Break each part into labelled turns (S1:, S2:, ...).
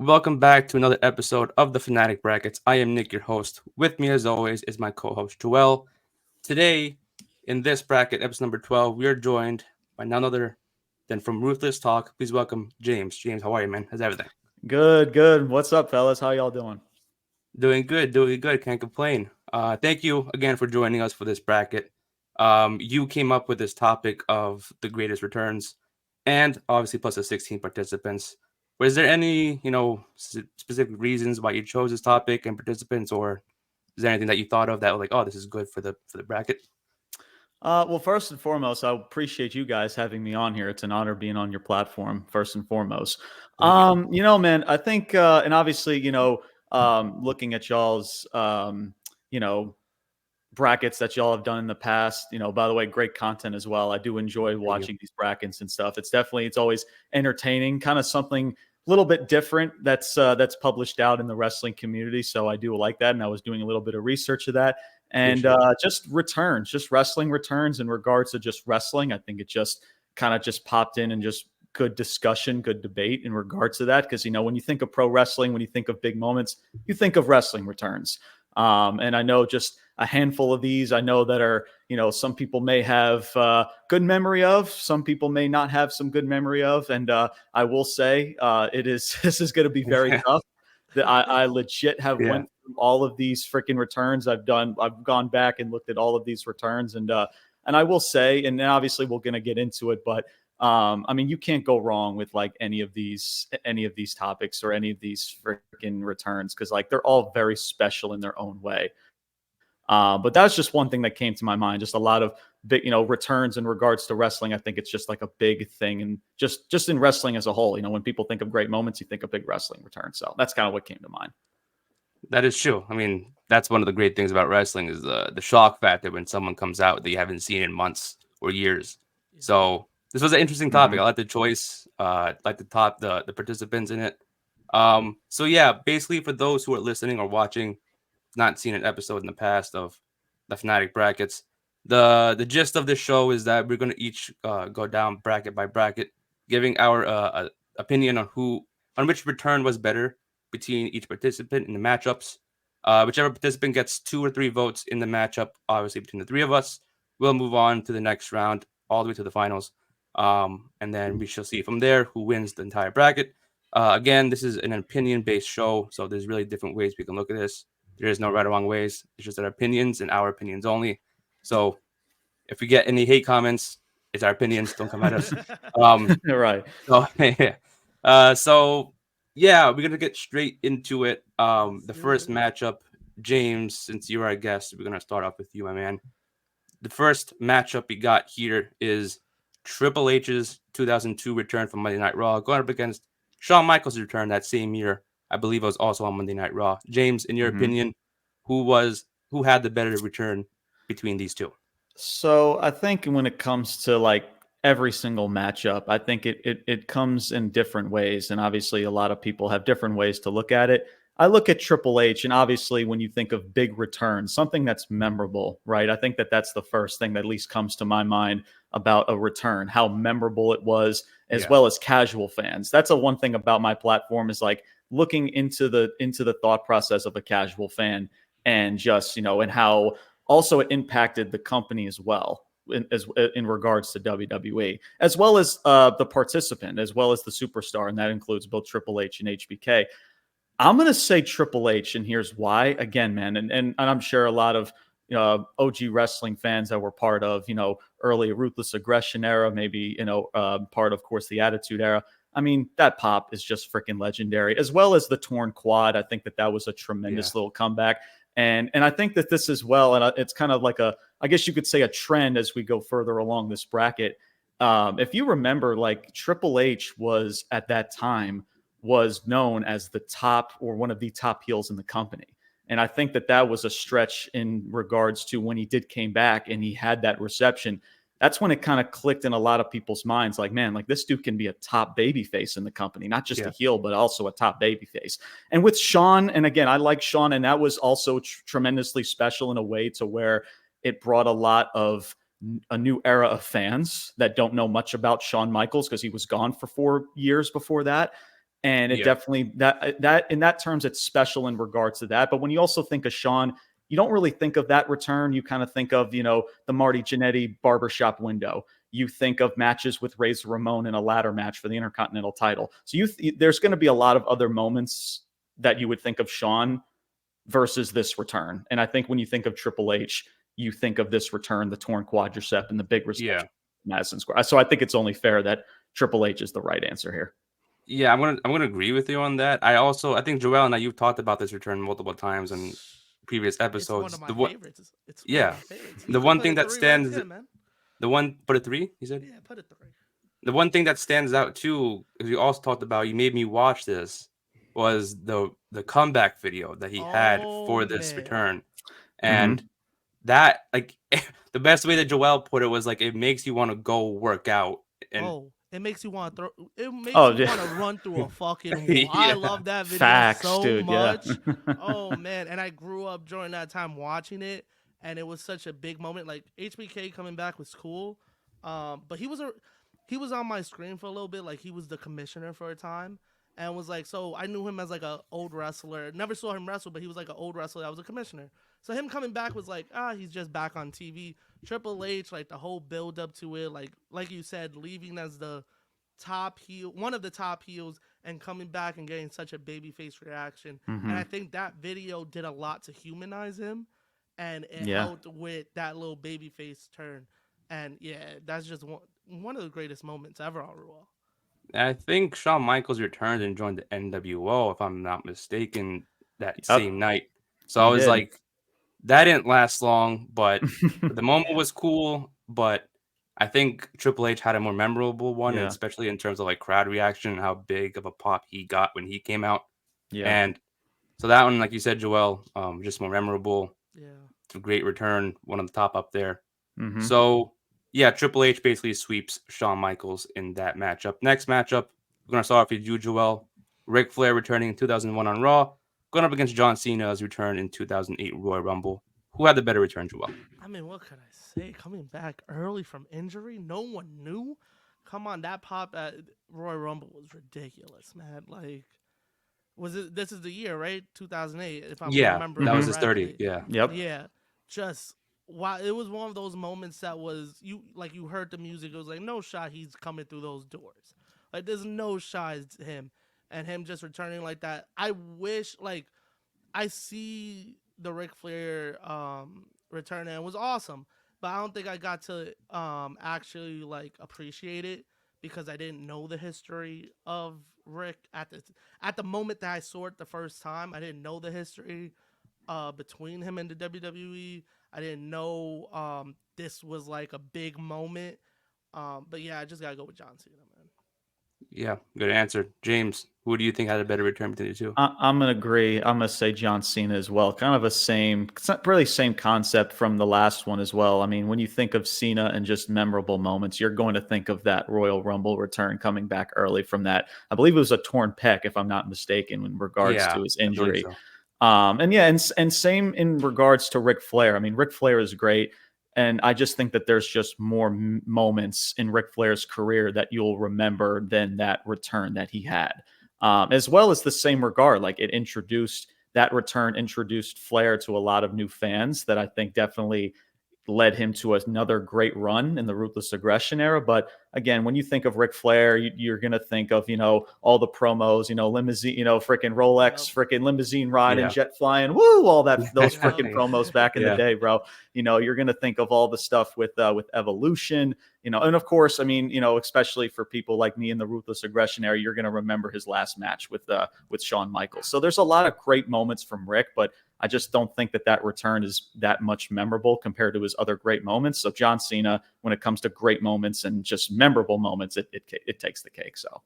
S1: Welcome back to another episode of the Fanatic Brackets. I am Nick, your host. With me, as always, is my co-host Joel. Today, in this bracket, episode number 12, we are joined by none other than from Ruthless Talk. Please welcome James. James, how are you, man? How's everything?
S2: Good. What's up, fellas? How y'all doing?
S1: Doing good, doing good. Can't complain. Thank you again for joining us for this bracket. You came up with this topic of the greatest returns, and obviously plus the 16 participants. Was there any, specific reasons why you chose this topic and participants, or is there anything that you thought of that was like, oh, this is good for the bracket?
S2: Well, first and foremost, I appreciate you guys having me on here. It's an honor being on your platform, first and foremost.
S1: Thank you.
S2: Man, I think, and obviously, looking at y'all's, brackets that y'all have done in the past. By the way, great content as well. I do enjoy watching these brackets and stuff. It's always entertaining, kind of something a little bit different that's published out in the wrestling community. So I do like that, and I was doing a little bit of research of that, and just wrestling returns in regards to just wrestling. I think it just kind of just popped in and just good discussion, good debate in regards to that. Because when you think of pro wrestling, when you think of big moments, you think of wrestling returns. And I know just a handful of these I know that are, some people may have good memory of, some people may not have some good memory of. And I will say this is going to be very tough. That I legit have went through all of these freaking returns. I've gone back and looked at all of these returns, and I will say, and obviously we're going to get into it, but you can't go wrong with like any of these topics or any of these freaking returns, because like they're all very special in their own way. But that's just one thing that came to my mind. Just a lot of big, returns in regards to wrestling. I think it's just like a big thing, and just in wrestling as a whole. When people think of great moments, you think of big wrestling returns. So that's kind of what came to mind.
S1: That is true. That's one of the great things about wrestling is the shock factor when someone comes out that you haven't seen in months or years. So this was an interesting topic. I like the choice. Like the participants in it. So yeah, basically for those who are listening or watching, not seen an episode in the past of the Fanatic Brackets, the gist of this show is that we're going to each go down bracket by bracket, giving our opinion on which return was better between each participant in the matchups. Whichever participant gets 2 or 3 votes in the matchup, obviously between the 3 of us, we'll move on to the next round, all the way to the finals. And then we shall see from there who wins the entire bracket. Again, this is an opinion-based show, so there's really different ways we can look at this. There is no right or wrong ways. It's just our opinions and our opinions only. So if we get any hate comments, it's our opinions. Don't come at us.
S2: Right.
S1: So yeah, we're going to get straight into it. The first matchup, James, since you're our guest, we're going to start off with you, my man. The first matchup we got here is Triple H's 2002 return from Monday Night Raw going up against Shawn Michaels' return that same year. I believe it was also on Monday Night Raw. James, in your opinion, who had the better return between these two?
S2: So I think when it comes to like every single matchup, I think it comes in different ways. And obviously a lot of people have different ways to look at it. I look at Triple H, and obviously when you think of big returns, something that's memorable, right? I think that's the first thing that at least comes to my mind about a return, how memorable it was, as well as casual fans. That's one thing about my platform, is like looking into the thought process of a casual fan, and just, and how also it impacted the company as well in regards to WWE, as well as the participant, as well as the superstar. And that includes both Triple H and HBK. I'm going to say Triple H, and here's why. Again, man, and I'm sure a lot of OG wrestling fans that were part of, early Ruthless Aggression era, maybe, part of course, the Attitude era. That pop is just freaking legendary, as well as the torn quad. I think that was a tremendous little comeback. And I think that this as well, and it's kind of like I guess you could say a trend as we go further along this bracket. If you remember, like Triple H was at that time was known as the top, or one of the top heels in the company. And I think that was a stretch in regards to when he came back and he had that reception. That's when it kind of clicked in a lot of people's minds. Like, man, like this dude can be a top baby face in the company, not just a heel, but also a top baby face. And with Shawn, and again, I like Shawn, and that was also tremendously special in a way to where it brought a lot of a new era of fans that don't know much about Shawn Michaels, because he was gone for 4 years before that. And it
S1: Yeah.
S2: definitely that in that terms, it's special in regards to that. But when you also think of Sean, you don't really think of that return. You kind of think of, the Marty Jannetty barbershop window. You think of matches with Razor Ramon in a ladder match for the Intercontinental title. So there's going to be a lot of other moments that you would think of Sean versus this return. And I think when you think of Triple H, you think of this return, the torn quadricep and the big reception
S1: Yeah.
S2: at Madison Square. So I think it's only fair that Triple H is the right answer here.
S1: Yeah, I'm gonna agree with you on that. I think Joel and you've talked about this return multiple times in previous
S3: It's one of
S1: episodes.
S3: my favorites. It's one of
S1: Yeah,
S3: my favorites. You
S1: the
S3: could
S1: one
S3: put
S1: thing
S3: it
S1: that
S3: three right
S1: stands,
S3: there, man.
S1: the one put a three. You said
S3: Yeah, put it three.
S1: the one thing that stands out too, is you also talked about. You made me watch this was the comeback video that he had
S3: Oh
S1: for this
S3: man.
S1: return, and
S2: Mhm.
S1: that like the best way that Joel put it was like it makes you want to go work out and
S3: Oh, it makes you want to throw. It makes
S2: Oh,
S3: you
S2: yeah.
S3: want to run through a fucking wall. I
S1: yeah,
S3: love that video
S2: Facts,
S3: so
S2: dude. Yeah.
S3: much. Oh man, and I grew up during that time watching it, and it was such a big moment. Like HBK coming back was cool, but he was on my screen for a little bit. Like he was the commissioner for a time, and was like, so I knew him as like a old wrestler. Never saw him wrestle, but he was like an old wrestler that was a commissioner. So him coming back was like, he's just back on TV. Triple H, like the whole build up to it, like you said, leaving as the top heel, one of the top heels, and coming back and getting such a babyface reaction. And I
S2: Mhm.
S3: think that video did a lot to humanize him, and it
S2: Yeah.
S3: helped with that little babyface turn. And yeah, that's just one of the greatest moments ever on Raw.
S1: I think Shawn Michaels returned and joined the NWO, if I'm not mistaken, that
S2: Yep.
S1: same night. So I
S2: He
S1: was
S2: did.
S1: like, that didn't last long, but the moment was cool. But I think Triple H had a more memorable one, and
S2: Yeah.
S1: especially in terms of like crowd reaction and how big of a pop he got when he came out.
S2: Yeah.
S1: And so that one, like you said, Joel, just more memorable.
S3: Yeah.
S1: It's a great return, one of the top up there.
S2: Mhm.
S1: So yeah, Triple H basically sweeps Shawn Michaels in that matchup. Next matchup, we're gonna start off with you, Joel. Ric Flair returning in 2001 on Raw, going up against John Cena's return in 2008 Royal Rumble. Who had the better return, Joel?
S3: I mean, what could I say? Coming back early from injury, no one knew. Come on, that pop at Royal Rumble was ridiculous, man. Like, was it? This is the year, right? 2008, if I'm
S1: Yeah,
S3: remembering
S1: that was his
S2: Mhm.
S1: 30.
S3: correctly.
S1: Yeah,
S2: Yep.
S3: Yeah, just wow. It was one of those moments that was you heard the music. It was like no shot he's coming through those doors. Like there's no shot it's him, and him just returning like that. I wish like I see the Ric Flair return and it was awesome, but I don't think I got to actually like appreciate it because I didn't know the history of Rick at the moment that I saw it the first time. I didn't know the history between him and the WWE. I didn't know this was like a big moment. But yeah, I just gotta go with John Cena, man.
S1: yeah, good answer, James. Who do you think had a better return between the two?
S2: I'm gonna agree. I'm gonna say John Cena as well. Kind of a same, it's not really same concept from the last one as well. I mean, when you think of Cena and just memorable moments, you're going to think of that Royal Rumble return coming back early from that. I believe it was a torn pec, if I'm not mistaken, in regards
S1: Yeah,
S2: to his
S1: I believe
S2: injury.
S1: so.
S2: And yeah, and same in regards to Ric Flair. I mean, Ric Flair is great. And I just think that there's just more moments in Ric Flair's career that you'll remember than that return that he had. As well as the same regard, like that return introduced Flair to a lot of new fans that I think definitely led him to another great run in the Ruthless Aggression era. But again, when you think of Ric Flair, you're going to think of, all the promos, limousine, freaking
S3: Yep.
S2: Rolex, freaking limousine riding,
S1: Yeah,
S2: jet flying, woo, all those
S3: Yep.
S2: freaking promos back in the
S1: yeah,
S2: day, bro. You're going to think of all the stuff with Evolution, and of course, I mean, especially for people like me in the Ruthless Aggression era, you're going to remember his last match with Shawn Michaels. So there's a lot of great moments from Rick, but I just don't think that return is that much memorable compared to his other great moments. So John Cena, when it comes to great moments and just memorable moments, it takes the cake. So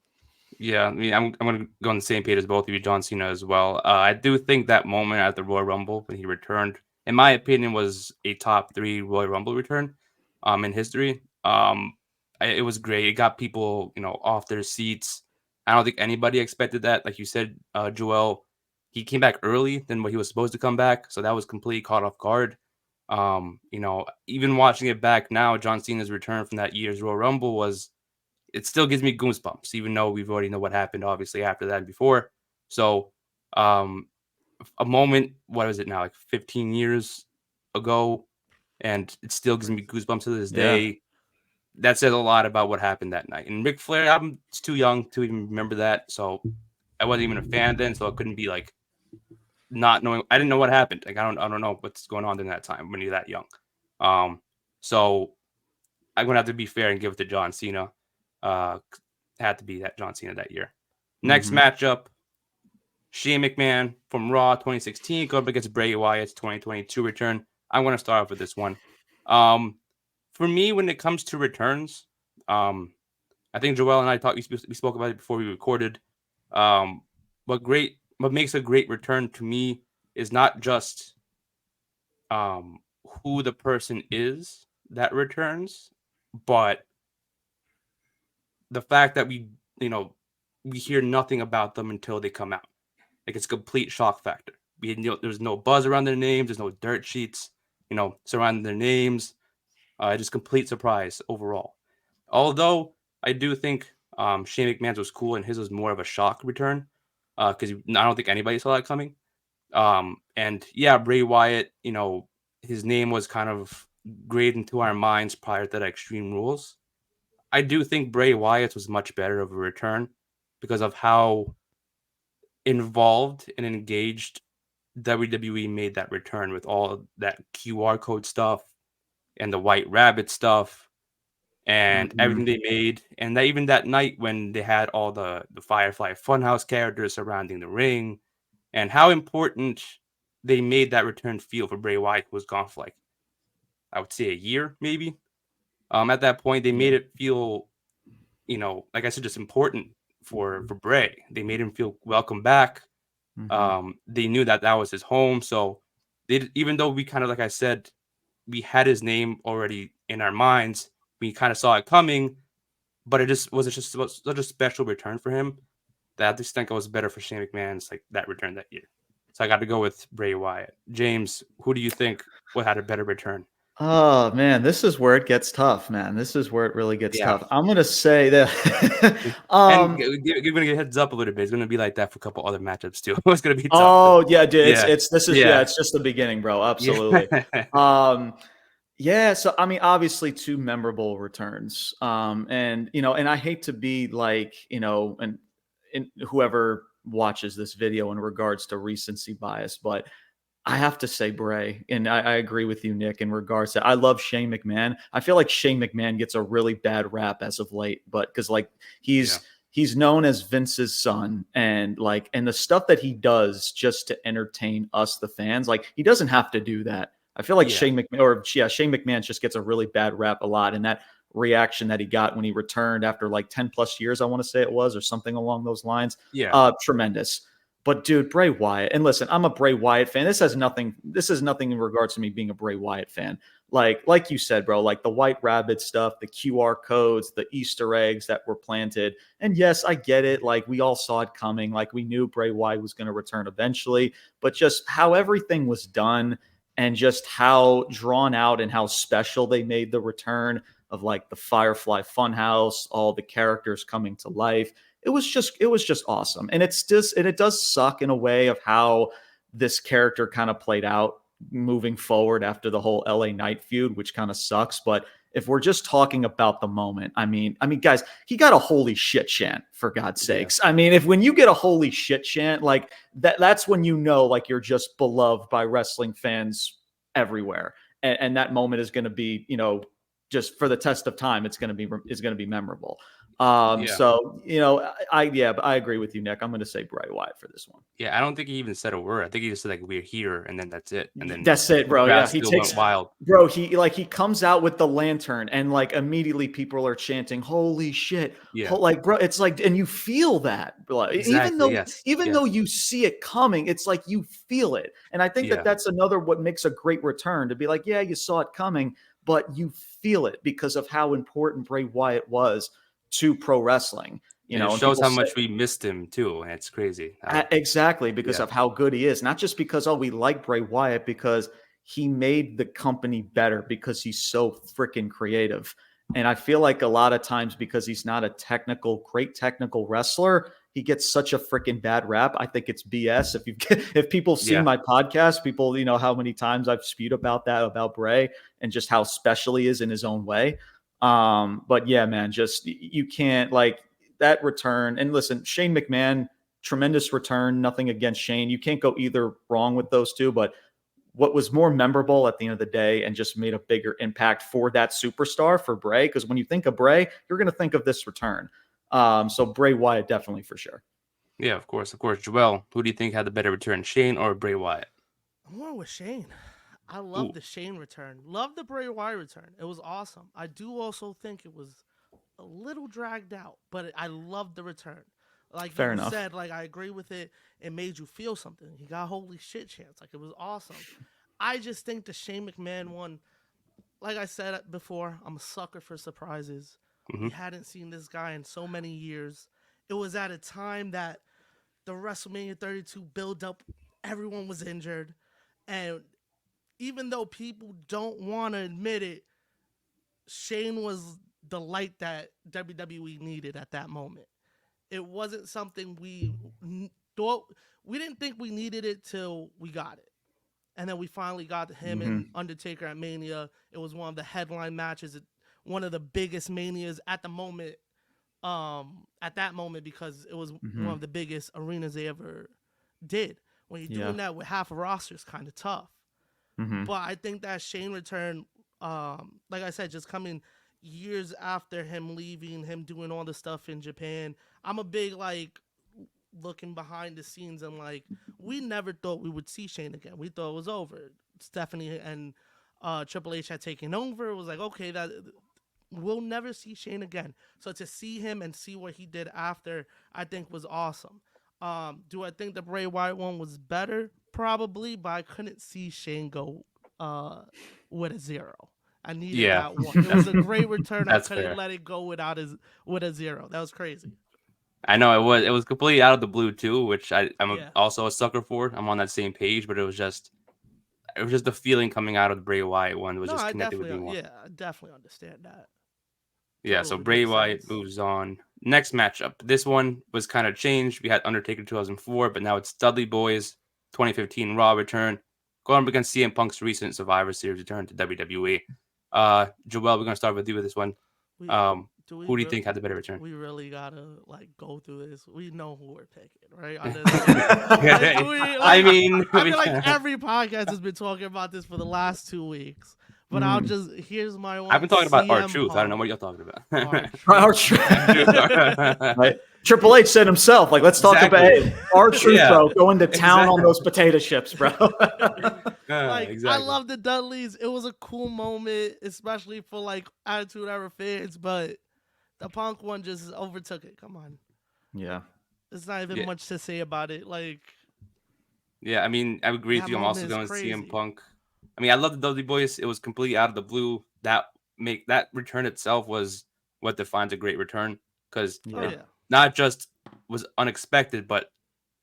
S1: yeah. I mean, I'm gonna go on the same page as both of you, John Cena as well. I do think that moment at the Royal Rumble when he returned, in my opinion, was a top three Royal Rumble return, in history. It was great. It got people, off their seats. I don't think anybody expected that. Like you said, Joel, he came back early than what he was supposed to come back, so that was completely caught off guard. Even watching it back now, John Cena's return from that year's Royal Rumble was it still gives me goosebumps, even though we've already know what happened, obviously, after that and before. So, a moment, what is it now, like 15 years ago, and it still gives me goosebumps to this day. That says a lot about what happened that night. And Ric Flair, I'm too young to even remember that, so I wasn't even a fan then, so I couldn't be like not knowing. I didn't know what happened. Like I don't know what's going on in that time when you're that young. So I'm gonna have to be fair and give it to John Cena. Had to be that John Cena that year. Next matchup, Shane McMahon from Raw 2016 going up against Bray Wyatt's 2022 return. I'm gonna start off with this one. For me, when it comes to returns, I think Joel and I we spoke about it before we recorded. What makes a great return to me is not just who the person is that returns, but the fact that we hear nothing about them until they come out. Like it's a complete shock factor. There's no buzz around their names. There's no dirt sheets, surrounding their names. Just complete surprise overall. Although I do think Shane McMahon's was cool and his was more of a shock return because I don't think anybody saw that coming. And yeah, Bray Wyatt, his name was kind of graved into our minds prior to that Extreme Rules. I do think Bray Wyatt's was much better of a return because of how involved and engaged WWE made that return with all that QR code stuff and the White Rabbit stuff and everything they made. And even that night when they had all the Firefly Funhouse characters surrounding the ring and how important they made that return feel for Bray Wyatt, who was gone for like, I would say a year, maybe. At that point, they made it feel, like I said, just important for Bray. They made him feel welcome back. They knew that was his home. So even though we kind of, like I said, we had his name already in our minds, we kind of saw it coming, but it just was such a special return for him that I just think it was better for Shane McMahon's like that return that year. So I got to go with Bray Wyatt. James, who do you think would had a better return?
S2: Oh man, this is where it gets tough, man. This is where it really gets tough. I'm gonna say that.
S1: And you're gonna get heads up a little bit. It's gonna be like that for a couple other matchups too. It's gonna be tough.
S2: Oh yeah, dude. It's just the beginning, bro. Absolutely. Yeah. So I mean, obviously, two memorable returns. And I hate to be like, and whoever watches this video in regards to recency bias, but I have to say Bray, and I agree with you, Nick, in regards to I love Shane McMahon. I feel like Shane McMahon gets a really bad rap as of late, but because like he's known as Vince's son, and the stuff that he does just to entertain us, the fans, like he doesn't have to do that. I feel like Shane McMahon just gets a really bad rap a lot, and that reaction that he got when he returned after like 10 plus years, I want to say it was, or something along those lines. Tremendous. But dude, Bray Wyatt, and listen, I'm a Bray Wyatt fan. This is nothing in regards to me being a Bray Wyatt fan. Like you said, bro, like the White Rabbit stuff, the QR codes, the Easter eggs that were planted. And yes, I get it. Like we all saw it coming. Like we knew Bray Wyatt was going to return eventually, but just how everything was done and just how drawn out and how special they made the return of like the Firefly Funhouse, all the characters coming to life. It was just awesome. And it does suck in a way of how this character kind of played out moving forward after the whole LA Knight feud, which kind of sucks. But if we're just talking about the moment, I mean, guys, he got a holy shit chant, for God's sakes. I mean, when you get a holy shit chant, like that's when like you're just beloved by wrestling fans everywhere. And that moment is going to be, just for the test of time, it's going to be memorable. So, but I agree with you, Nick. I'm going to say Bray Wyatt for this one.
S1: Yeah, I don't think he even said a word. I think he just said like we're here, and then that's it. And then
S2: that's it, bro. Yeah, he takes
S1: wild.
S2: Bro, he comes out with the lantern, and like immediately people are chanting, "Holy shit!"
S1: Yeah,
S2: like bro, it's like, and you feel that,
S1: exactly,
S2: even though you see it coming, it's like you feel it. And I think that's another what makes a great return, to be like, yeah, you saw it coming, but you feel it because of how important Bray Wyatt was to pro wrestling.
S1: It shows how much we missed him too, and it's crazy.
S2: Exactly, because of how good he is. Not just because we like Bray Wyatt, because he made the company better, because he's so freaking creative. And I feel like a lot of times because he's not a great technical wrestler, he gets such a freaking bad rap. I think it's BS. If people have seen my podcast, people, how many times I've spewed about Bray and just how special he is in his own way. But yeah, man, just you can't like that return. And listen, Shane McMahon, tremendous return. Nothing against Shane. You can't go either wrong with those two, but what was more memorable at the end of the day and just made a bigger impact for that superstar for Bray. Because when you think of Bray, you're going to think of this return. So Bray Wyatt, definitely for sure.
S1: Yeah, of course. Joel, who do you think had the better return, Shane or Bray Wyatt?
S3: I'm going with Shane. I love the Shane return. Love the Bray Wyatt return. It was awesome. I do also think it was a little dragged out, but I loved the return. Like
S2: Fair
S3: you
S2: enough.
S3: said, like I agree with it. It made you feel something. He got holy shit chance. Like it was awesome. I just think the Shane McMahon one, like I said before, I'm a sucker for surprises. We hadn't seen this guy in so many years. It was at a time that the WrestleMania 32 build-up, everyone was injured. And even though people don't want to admit it, Shane was the light that WWE needed at that moment. It wasn't something we thought, we didn't think we needed it till we got it. And then we finally got him and Undertaker at Mania. It was one of the headline matches, one of the biggest Manias at the moment, at that moment, because it was one of the biggest arenas they ever did. When you're doing that with half a roster, it's kind of tough. But I think that Shane return, like I said, just coming years after him leaving, him doing all the stuff in Japan. I'm a big, like, looking behind the scenes and, like, we never thought we would see Shane again. We thought it was over. Stephanie and Triple H had taken over. It was like, okay, that we'll never see Shane again. So to see him and see what he did after, I think was awesome. Do I think the Bray Wyatt one was better? Probably, but I couldn't see Shane go with a 0. I needed that one. It was a great return. I couldn't let it go with a 0. That was crazy.
S1: I know it was completely out of the blue too, which I'm also a sucker for. I'm on that same page, but it was just the feeling coming out of the Bray Wyatt one was just connected with me more.
S3: Yeah, I definitely understand that.
S1: Yeah, so Bray Wyatt moves on. Next matchup. This one was kind of changed. We had Undertaker 2004, but now it's Dudley Boys 2015 Raw return. Going up against CM Punk's recent Survivor Series return to WWE. Joel, we're going to start with you with this one. Who do you think had the better return?
S3: We really gotta go through this. We know who we're picking, right?
S1: I mean,
S3: I feel like every podcast has been talking about this for the last 2 weeks. But here's my one.
S1: I've been talking about R-Truth.
S3: Punk.
S1: I don't know what you're talking about.
S2: R-Truth. Right. Triple H said himself, like, let's talk about R-Truth, bro. Going to town on those potato chips, bro.
S3: I love the Dudleys. It was a cool moment, especially for like Attitude Era fans, but the Punk one just overtook it. Come on.
S2: Yeah.
S3: There's not even much to say about it. Like,
S1: yeah, I mean, I agree with you. I'm also going to CM Punk. I mean, I love the Dudley Boys. It was completely out of the blue. That return itself was what defines a great return, because not just was unexpected, but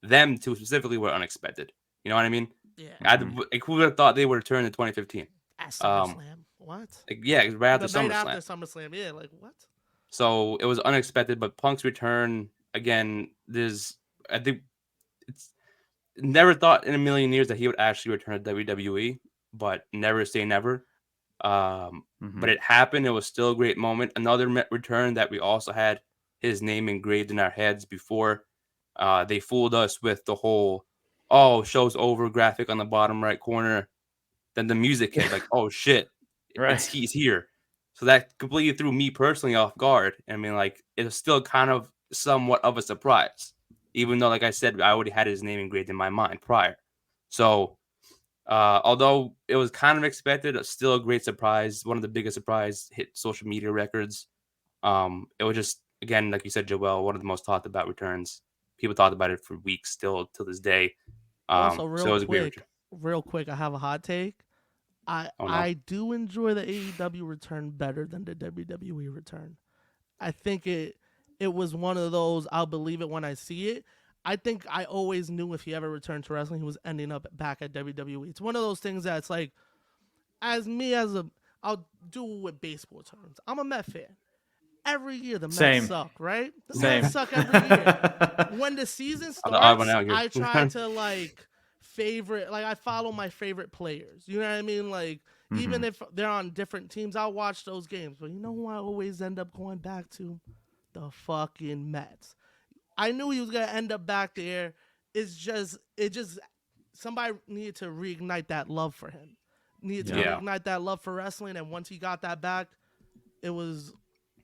S1: them two specifically were unexpected. You know what I mean?
S3: Yeah.
S1: Who would have thought they would return in 2015?
S3: At SummerSlam. What?
S1: Right after SummerSlam.
S3: Night after SummerSlam. Yeah, like what?
S1: So it was unexpected, but Punk's return again. I think it's never thought in a million years that he would actually return to WWE, but never say never. But it happened. It was still a great moment. Another return that we also had his name engraved in our heads before. They fooled us with the whole, show's over graphic on the bottom right corner. Then the music hit, like, oh shit, he's here. So that completely threw me personally off guard. I mean, like, it was still kind of somewhat of a surprise, even though, like I said, I already had his name engraved in my mind prior. So, although it was kind of expected, it's still a great surprise. One of the biggest surprise hit social media records. It was just, again, like you said, Joel, one of the most talked about returns. People talked about it for weeks still till this day.
S3: Also,
S1: real
S3: quick, I have a hot take. I do enjoy the AEW return better than the WWE return. I think it was one of those, I'll believe it when I see it. I think I always knew if he ever returned to wrestling, he was ending up back at WWE. It's one of those things that's like, as I'll do it with baseball terms. I'm a Met fan. Every year the Mets
S2: Same.
S3: suck, right? The
S2: Same.
S3: Mets suck every year. When the season
S1: I'm the odd one
S3: starts,
S1: out here.
S3: I try to like favorite, like I follow my favorite players. You know what I mean? Like even if they're on different teams, I'll watch those games. But you know who I always end up going back to? The fucking Mets. I knew he was gonna end up back there. It just somebody needed to reignite that love for him. Needed to
S1: Yeah.
S3: reignite that love for wrestling, and once he got that back, it was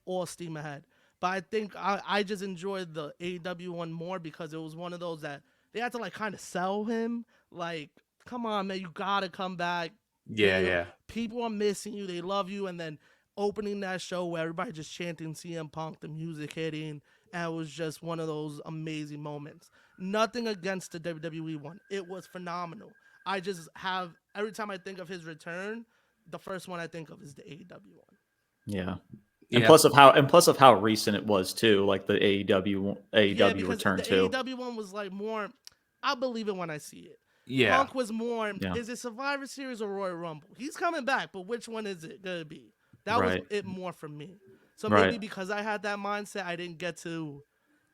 S3: all steam ahead. But I think I just enjoyed the AEW one more because it was one of those that they had to like kind of sell him. Like, come on, man, you gotta come back.
S1: Yeah.
S3: People are missing you. They love you. And then opening that show where everybody just chanting CM Punk, the music hitting, and it was just one of those amazing moments. Nothing against the WWE one. It was phenomenal. I just have, every time I think of his return, the first one I think of is the AEW one.
S2: Yeah.
S1: Yeah.
S2: And plus of how recent it was too, like the AEW
S3: because
S2: return
S3: the
S2: too.
S3: AEW one was like more, I'll believe it when I see it.
S1: Yeah.
S3: Punk was more,
S2: Yeah.
S3: is it Survivor Series or Royal Rumble? He's coming back, but which one is it going to be? That
S2: Right.
S3: was it more for me. So
S2: Right.
S3: maybe because I had that mindset, I didn't get to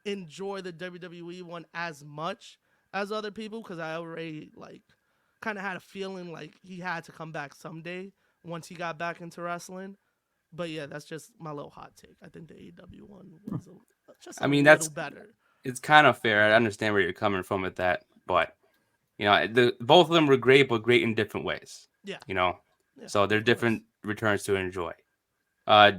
S3: enjoy the WWE one as much as other people because I already like kind of had a feeling like he had to come back someday once he got back into wrestling. But yeah, that's just my little hot take. I think the AEW one was just a little better.
S1: It's kind of fair. I understand where you're coming from with that, but you know, both of them were great, but great in different ways.
S3: Yeah.
S1: You know,
S3: Yeah,
S1: so they're
S3: of
S1: different returns to enjoy.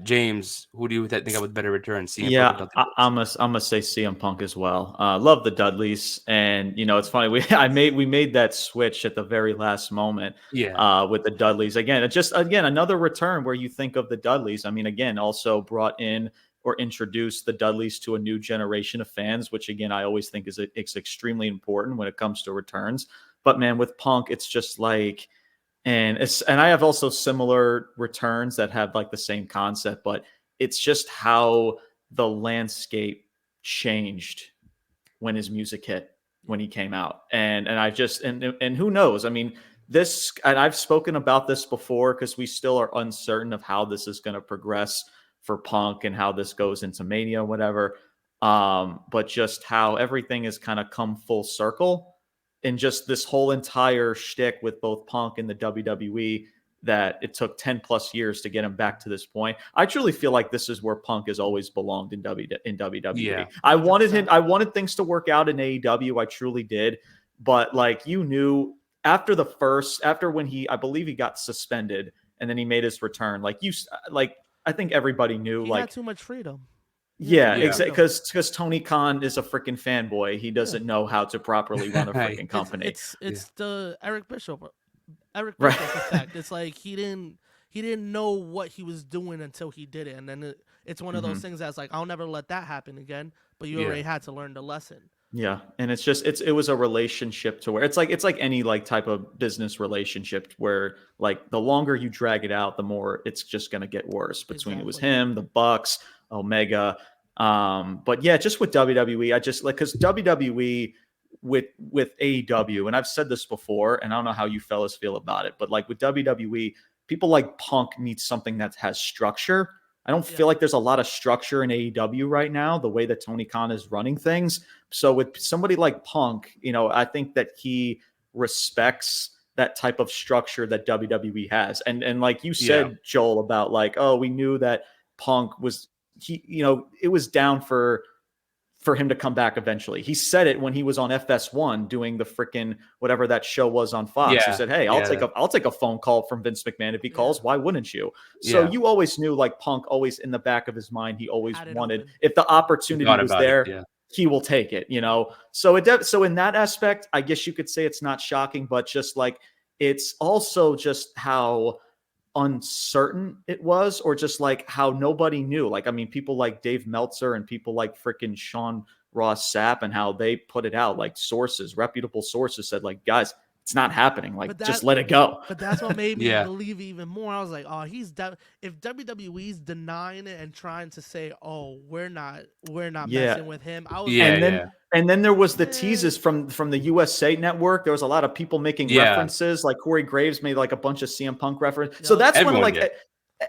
S1: James, who do you think was better return? CM
S2: Yeah,
S1: Punk or Dudley Boyz?
S2: I'm gonna say CM Punk as well. Love the Dudleys, and you know it's funny. We made that switch at the very last moment.
S1: Yeah.
S2: With the Dudleys again. It's just again another return where you think of the Dudleys. I mean, again, also brought in or introduced the Dudleys to a new generation of fans, which again I always think it's extremely important when it comes to returns. But man, with Punk, it's just like. And I have also similar returns that have like the same concept, but it's just how the landscape changed when his music hit, when he came out. And I just and who knows? I mean, this, and I've spoken about this before because we still are uncertain of how this is going to progress for Punk and how this goes into Mania or whatever. But just how everything has kind of come full circle. And just this whole entire shtick with both Punk and the WWE, that it took 10 plus years to get him back to this point. I truly feel like this is where Punk has always belonged in WWE.
S1: Yeah.
S2: I wanted things to work out in AEW. I truly did. But like, you knew after when I believe he got suspended and then he made his return, I think everybody knew
S3: he had too much freedom.
S2: Yeah, exactly. Because Tony Khan is a freaking fanboy. He doesn't know how to properly run a freaking company.
S3: It's the Eric Bishop effect. It's like he didn't know what he was doing until he did it, and then it's one of those things that's like, I'll never let that happen again. But you already had to learn the lesson.
S2: Yeah, and it's just it was a relationship to where it's like any like type of business relationship where like the longer you drag it out, the more it's just gonna get worse. Between It was him, the Bucks, Omega. But yeah, just with WWE, I just like, because WWE with AEW, and I've said this before, and I don't know how you fellas feel about it, but like with WWE, people like Punk need something that has structure. I don't feel like there's a lot of structure in AEW right now, the way that Tony Khan is running things. So with somebody like Punk, you know, I think that he respects that type of structure that WWE has. And like you said, Joel, about like, oh, we knew that Punk was, it was down for him to come back eventually. He said it when he was on FS1 doing the freaking whatever that show was on Fox. He said, "Hey, I'll take a phone call from Vince McMahon if he calls. Why wouldn't you?" So you always knew, like, Punk always in the back of his mind, he always wanted, if the opportunity was there, he will take it. You know. So in that aspect, I guess you could say it's not shocking, but just like it's also just how uncertain it was, or just like how nobody knew. Like, I mean, people like Dave Meltzer and people like freaking Sean Ross Sapp, and how they put it out, like reputable sources said, like, guys, it's not happening. Like, just let it go.
S3: But that's what made me believe even more. I was like, oh, if WWE's denying it and trying to say, oh, we're not messing with him. I was
S2: And then there was the teases from the USA Network. There was a lot of people making references. Like Corey Graves made like a bunch of CM Punk references. So that's when, like,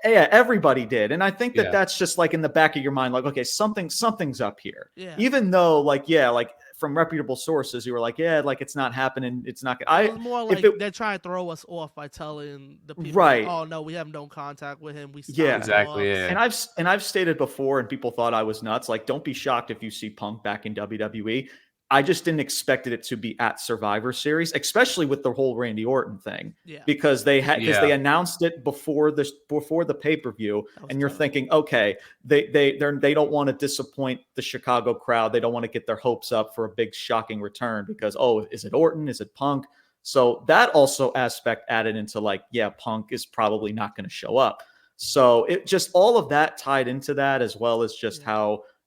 S2: Yeah, everybody did. And I think that
S1: Yeah.
S2: that's just like in the back of your mind, like, okay, something's up here.
S3: Yeah.
S2: Even though, like, yeah, like from reputable sources, you were like, yeah, like it's not happening. It's not.
S3: It was more
S2: If
S3: like
S2: it
S3: they're trying to throw us off by telling the people like,
S2: right,
S3: "Oh no, we have no contact with him. We stopped
S2: yeah.
S1: Exactly.
S3: talks."
S1: Yeah.
S2: And I've stated before, and people thought I was nuts. Like, don't be shocked if you see Punk back in WWE. I just didn't expect it to be at Survivor Series, especially with the whole Randy Orton thing,
S3: Yeah,
S2: because they
S1: Yeah.
S2: announced it before the pay per view,
S3: that was
S2: and you're
S3: terrible.
S2: thinking, okay, they don't want to disappoint the Chicago crowd. They don't want to get their hopes up for a big shocking return because is it Orton? Is it Punk? So that also aspect added into like, yeah, Punk is probably not going to show up. So it just all of that tied into that, as well as just
S3: Yeah,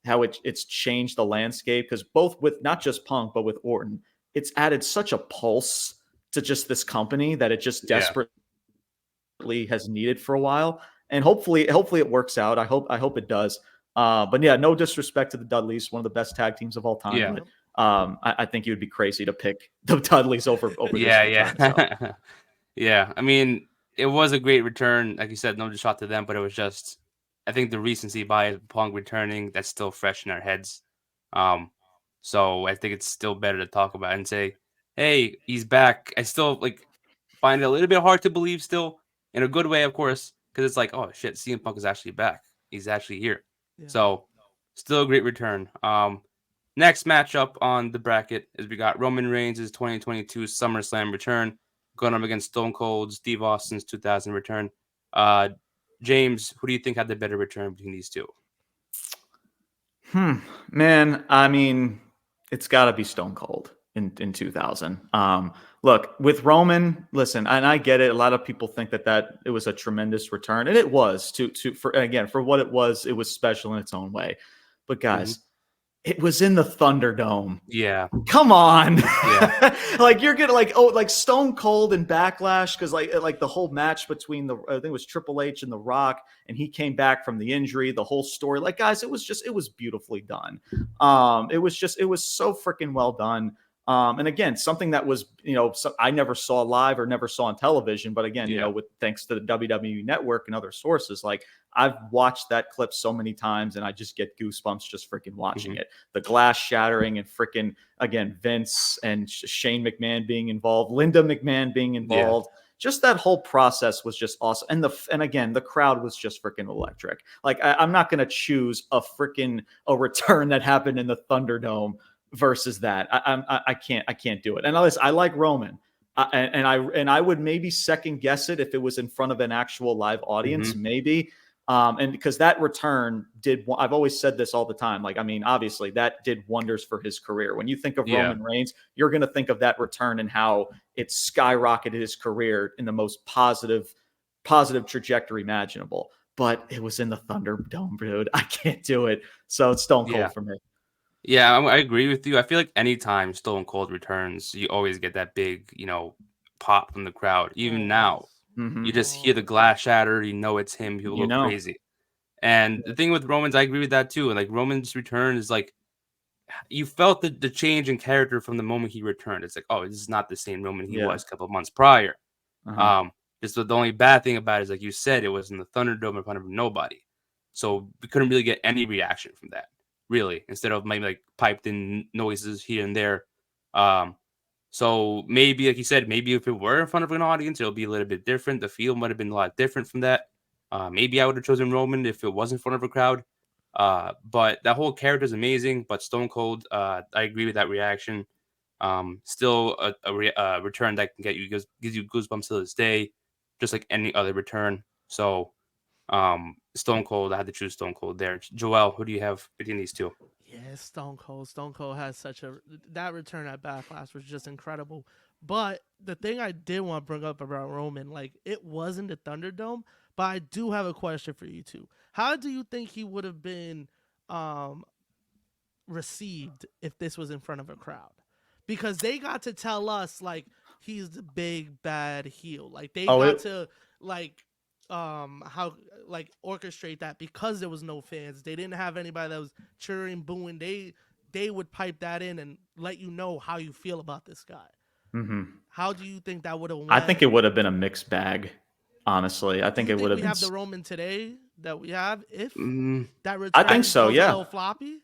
S2: how it's changed the landscape, because both with not just Punk but with Orton, it's added such a pulse to just this company that it just
S1: Yeah.
S2: desperately has needed for a while. And hopefully it works out. I hope it does. But yeah, no disrespect to the Dudleys, one of the best tag teams of all time.
S1: Yeah.
S2: But
S3: yep.
S2: I think you would be crazy to pick the Dudleys over this
S1: Yeah.
S2: return. So
S1: Yeah. Yeah. I mean, it was a great return. Like you said, no shot to them, but it was just, I think the recency bias of Punk returning, that's still fresh in our heads. Um, so I think it's still better to talk about and say, hey, he's back. I still like find it a little bit hard to believe still, in a good way, of course, because it's like, oh shit, CM Punk is actually back. He's actually here.
S3: Yeah.
S1: So still a great return. Next matchup on the bracket is we got Roman Reigns' 2022 SummerSlam return going up against Stone Cold Steve Austin's 2000 return. Uh, James, who do you think had the better return between these two?
S2: Man, I mean, it's got to be Stone Cold in 2000. Look, with Roman, listen, and I get it. A lot of people think that it was a tremendous return, and it was for again for what it was special in its own way. But
S1: Hmm.
S2: guys, it was in the Thunderdome.
S1: Yeah,
S2: Come on.
S1: yeah,
S2: Like you're getting like Stone Cold and Backlash, because like the whole match between I think it was Triple H and The Rock, and he came back from the injury, the whole story. Like, guys, it was beautifully done. It was so freaking well done. And again, something that was, I never saw live or never saw on television, but again,
S1: yeah.
S2: with thanks to the WWE network and other sources, like I've watched that clip so many times and I just get goosebumps just freaking watching
S1: Hmm.
S2: it. The glass shattering and freaking, again, Vince and Shane McMahon being involved, Linda McMahon being
S1: Yeah.
S2: involved. Just that whole process was just awesome. And again, the crowd was just freaking electric. Like I'm not going to choose a return that happened in the Thunderdome versus that. I can't do it. And I like Roman. And I would maybe second guess it if it was in front of an actual live audience,
S1: Hmm.
S2: maybe. And because that return I've always said this all the time. Like, I mean, obviously that did wonders for his career. When you think of
S1: Yeah.
S2: Roman Reigns, you're going to think of that return and how it skyrocketed his career in the most positive trajectory imaginable. But it was in the Thunderdome, dude. I can't do it. So it's Stone
S1: Yeah.
S2: Cold for me.
S1: Yeah, I agree with you. I feel like anytime Stone Cold returns, you always get that big, pop from the crowd. Even now,
S3: Always.
S2: Mm-hmm.
S1: you just hear the
S3: Always.
S1: glass shatter. You know it's him. People
S2: You
S1: go
S2: know.
S1: crazy. And the thing with Romans, I agree with that too. Like Roman's return is like you felt the change in character from the moment he returned. It's like, oh, this is not the same Roman he
S2: Yeah.
S1: was a couple of months prior.
S2: Uh-huh.
S1: Um, just the only bad thing about it is, like you said, it was in the Thunderdome in front of nobody, so we couldn't really get any reaction from that. Really, instead of maybe like piped in noises here and there. Um, so maybe, like you said, maybe if it were in front of an audience, it'll be a little bit different. The feel might have been a lot different from that. Maybe I would have chosen Roman if it was in front of a crowd. But that whole character is amazing. But Stone Cold, I agree with that reaction. Still a return that can gives you goosebumps to this day, just like any other return. So, Stone Cold, I had to choose Stone Cold there. Joel, who do you have between these two?
S3: Yeah, Stone Cold. Stone Cold has such a that return at Backlash was just incredible. But the thing I did want to bring up about Roman, like it wasn't the Thunderdome, but I do have a question for you two. How do you think he would have been um received if this was in front of a crowd? Because they got to tell us like he's the big bad heel. Like they
S2: Oh,
S3: got to like how like orchestrate that because there was no fans. They didn't have anybody that was cheering, booing. They would pipe that in and let you know how you feel about this guy.
S2: mm-hmm.
S3: How do you think that would have
S2: I
S3: went?
S2: think it would have been a mixed bag. Honestly, I
S3: Do
S2: think
S3: you
S2: it would
S3: think
S2: have
S3: we
S2: been.
S3: have the Roman today that we have if
S1: Mm,
S3: that
S2: I think
S3: return
S2: so.
S3: goes a
S2: Yeah.
S3: little floppy?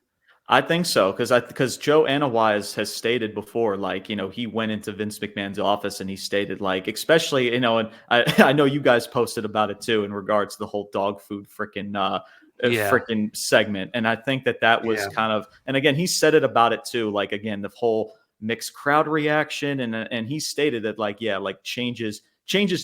S2: I think so because Joe Anawise has stated before, like he went into Vince McMahon's office and he stated like, especially and I know you guys posted about it too in regards to the whole dog food
S1: yeah,
S2: freaking segment, and I think that was
S1: yeah,
S2: kind of, and again he said it about it too, like again the whole mixed crowd reaction, and he stated that like yeah, like changes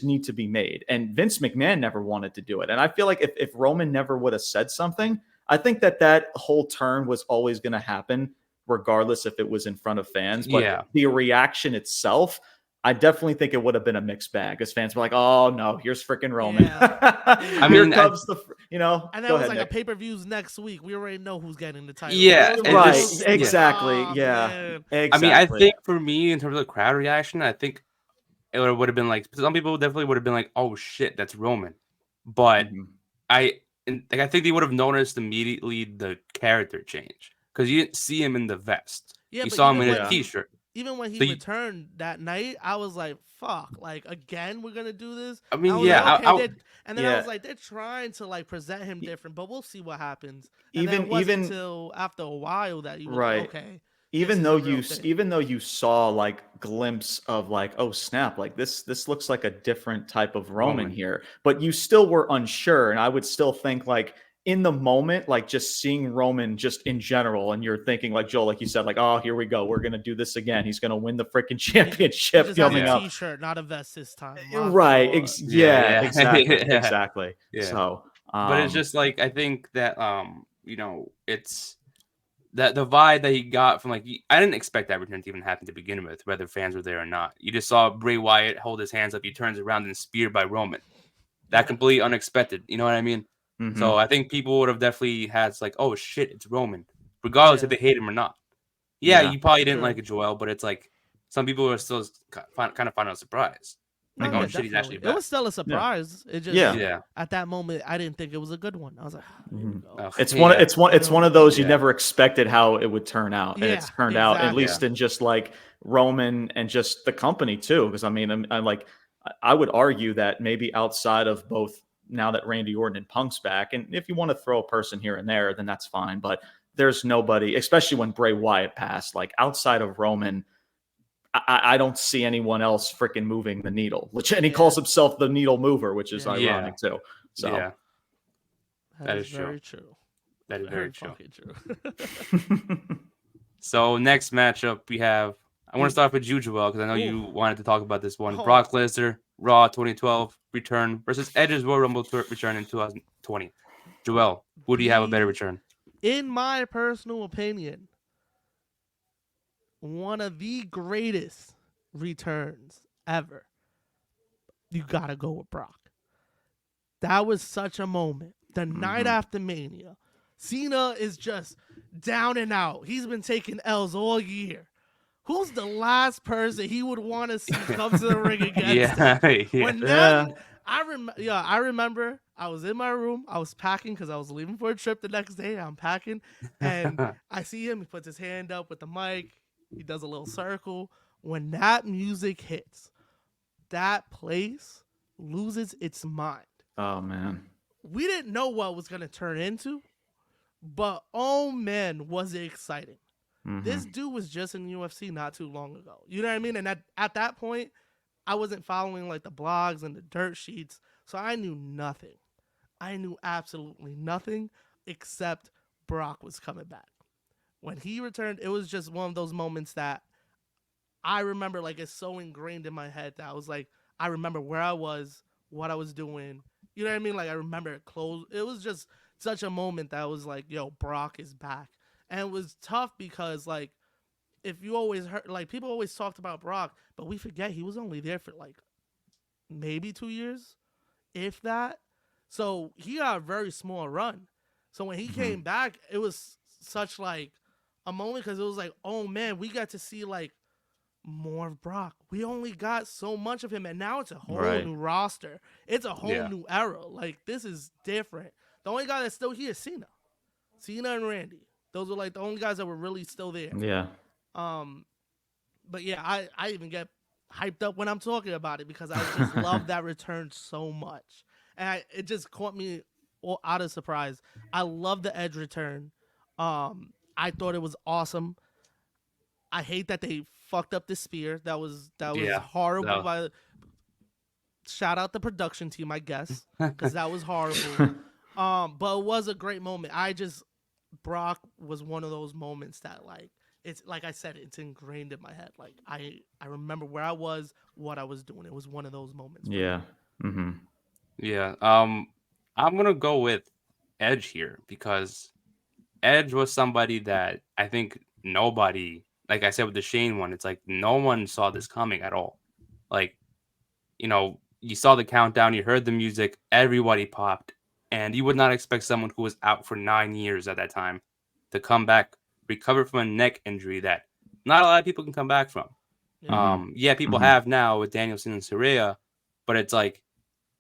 S2: need to be made, and Vince McMahon never wanted to do it, and I feel like if Roman never would have said something, I think that whole turn was always going to happen, regardless if it was in front of fans. But
S1: yeah.
S2: the reaction itself, I definitely think it would have been a mixed bag, because fans were like, "Oh no, here's freaking Roman.
S3: Yeah.
S1: I
S2: Here
S1: mean,
S2: comes the."
S3: And
S2: Go
S3: that was
S2: ahead,
S3: like a
S2: Nick.
S3: pay-per-views next week. We already know who's getting the title.
S1: yeah,
S3: Those
S1: and
S2: Right,
S3: those
S1: just
S3: things,
S1: yeah.
S3: like,
S2: exactly.
S3: oh
S2: Yeah,
S3: man.
S1: I mean, I
S2: exactly.
S1: think for me, in terms of the crowd reaction, I think it would have been like some people definitely would have been like, "Oh shit, that's Roman," but
S2: Mhm.
S1: I think they would have noticed immediately the character change because you didn't see him in the vest.
S3: Yeah,
S1: You
S3: but
S1: saw him in a
S2: Yeah.
S1: t-shirt.
S3: even when he
S1: So you,
S3: returned that night, I was like, "Fuck! Like again, we're gonna do this."
S1: I
S3: I
S1: mean,
S3: was like,
S1: yeah,
S3: "Okay." And then I
S2: Yeah.
S3: was like, "They're trying to like present him different, but we'll see what happens." And then
S2: Even
S3: it wasn't
S2: even
S3: until after a while that you were like,
S2: right.
S3: "Okay, this
S2: Even
S3: is
S2: though
S3: a real thing."
S2: you saw like glimpse of like, oh snap, like this looks like a different type of Roman
S1: Roman.
S2: here, but you still were unsure, and I would still think like in the moment, like just seeing Roman just in general, and you're thinking like Joel, like you said, like, oh, here we go, we're gonna do this again, he's gonna win the freaking
S3: He
S2: championship
S3: just has a
S2: coming
S1: Yeah,
S2: up.
S3: T-shirt, not a vest this time. My
S2: Right,
S3: fault.
S2: yeah,
S1: yeah,
S2: exactly,
S1: yeah,
S2: exactly.
S1: yeah.
S2: So
S1: But it's just like I think that it's that the vibe that he got from I didn't expect that return to even happen to begin with, whether fans were there or not. You just saw Bray Wyatt hold his hands up, he turns around and speared by Roman. That
S3: Yeah.
S1: completely unexpected. You know what I mean? So
S2: mhm.
S1: I think people would have definitely had like, oh shit, it's Roman, regardless if
S3: Yeah.
S1: they hate him or not. Yeah,
S2: Yeah.
S1: you probably didn't
S3: True.
S1: like it, Joel, but it's like some people are still kind of find out surprise. Like,
S3: No,
S1: oh
S3: yeah,
S2: Mhm.
S1: shit, he's
S3: definitely.
S1: actually
S3: It
S1: back.
S3: was still a
S2: Yeah.
S3: surprise. It just
S2: Yeah.
S1: Yeah.
S3: at that moment I didn't think it was a good one. I was like, here we
S2: Mhm.
S3: go.
S1: Oh,
S2: It's one
S1: yeah.
S2: it's one
S3: You
S2: it's
S3: know?
S2: one of those you
S1: Yeah.
S2: never expected how it would turn out, and
S3: Yeah,
S2: it's turned out, at
S3: exactly.
S1: Yeah.
S2: least in just like Roman and just the company too. Because I mean, I'm like, I would argue that maybe outside of both, now that Randy Orton and Punk's back, and if you want to throw a person here and there, then that's fine. But there's nobody, especially when Bray Wyatt passed, like outside of Roman, I don't see anyone else freaking moving the needle. Which, and he
S3: Yeah.
S2: calls himself the needle mover, which is
S3: Yeah.
S1: Yeah.
S2: ironic too. So.
S1: Yeah.
S3: That
S1: That
S3: is
S1: is true.
S3: very true.
S1: That is very true.
S3: fucking true.
S1: So next matchup we have. I want
S3: Ooh.
S1: to start with you, Joel, because I know
S3: Ooh.
S1: you wanted to talk about this one.
S3: Oh.
S1: Brock Lesnar, Raw 2012 return versus Edge's Royal Rumble return in 2020. Joel, who do you have a better return?
S3: In my personal opinion, one of the greatest returns ever. You gotta go with Brock. That was such a moment. The night after Mania, Cena is just down and out. He's been taking L's all year. Who's the last person he would want to see come to the ring against him?
S1: Yeah.
S3: When
S2: Yeah.
S3: that, I remember I was in my room. I was packing because I was leaving for a trip the next day. I'm packing, and I see him. He puts his hand up with the mic. He does a little circle. When that music hits, that place loses its mind.
S2: Oh man.
S3: We didn't know what it was going to turn into, but oh man, was it exciting. This dude was just in UFC not too long ago. You know what I mean? And at that point, I wasn't following like the blogs and the dirt sheets, so I knew nothing. I knew absolutely nothing except Brock was coming back. When he returned, it was just one of those moments that I remember, like, it's so ingrained in my head that I was like, I remember where I was, what I was doing. You know what I mean? Like, I remember it close. It was just such a moment that was like, yo, Brock is back. And it was tough because, like, if you always heard, like, people always talked about Brock, but we forget he was only there for, like, maybe 2 years, if that. So he got a very small run. So when he came back, it was such, like, a moment because it was like, oh, man, we got to see, like, more of Brock. We only got so much of him, and now it's a whole new roster. It's a whole new era. Like, this is different. The only guy that's still here is Cena. Cena and Randy. Those were like the only guys that were really still there.
S2: Yeah.
S3: But yeah, I even get hyped up when I'm talking about it because I just love that return so much, and it just caught me out of surprise. I love the Edge return. I thought it was awesome. I hate that they fucked up the spear. That was
S1: Yeah.
S3: horrible.
S1: So,
S3: By shout out the production team, I guess, because that was horrible. But it was a great moment. Brock was one of those moments that it's like I said, it's ingrained in my head. Like I remember where I was, what I was doing. It was one of those moments.
S2: Yeah. Mm-hmm.
S1: yeah. I'm gonna go with Edge here because Edge was somebody that I think nobody, like I said with the Shane one, it's like no one saw this coming at all. Like, you saw the countdown, you heard the music, everybody popped, and you would not expect someone who was out for 9 years at that time to come back, recover from a neck injury that not a lot of people can come back from.
S3: Yeah.
S1: Yeah, people have now with Danielson and Soraya, but it's like,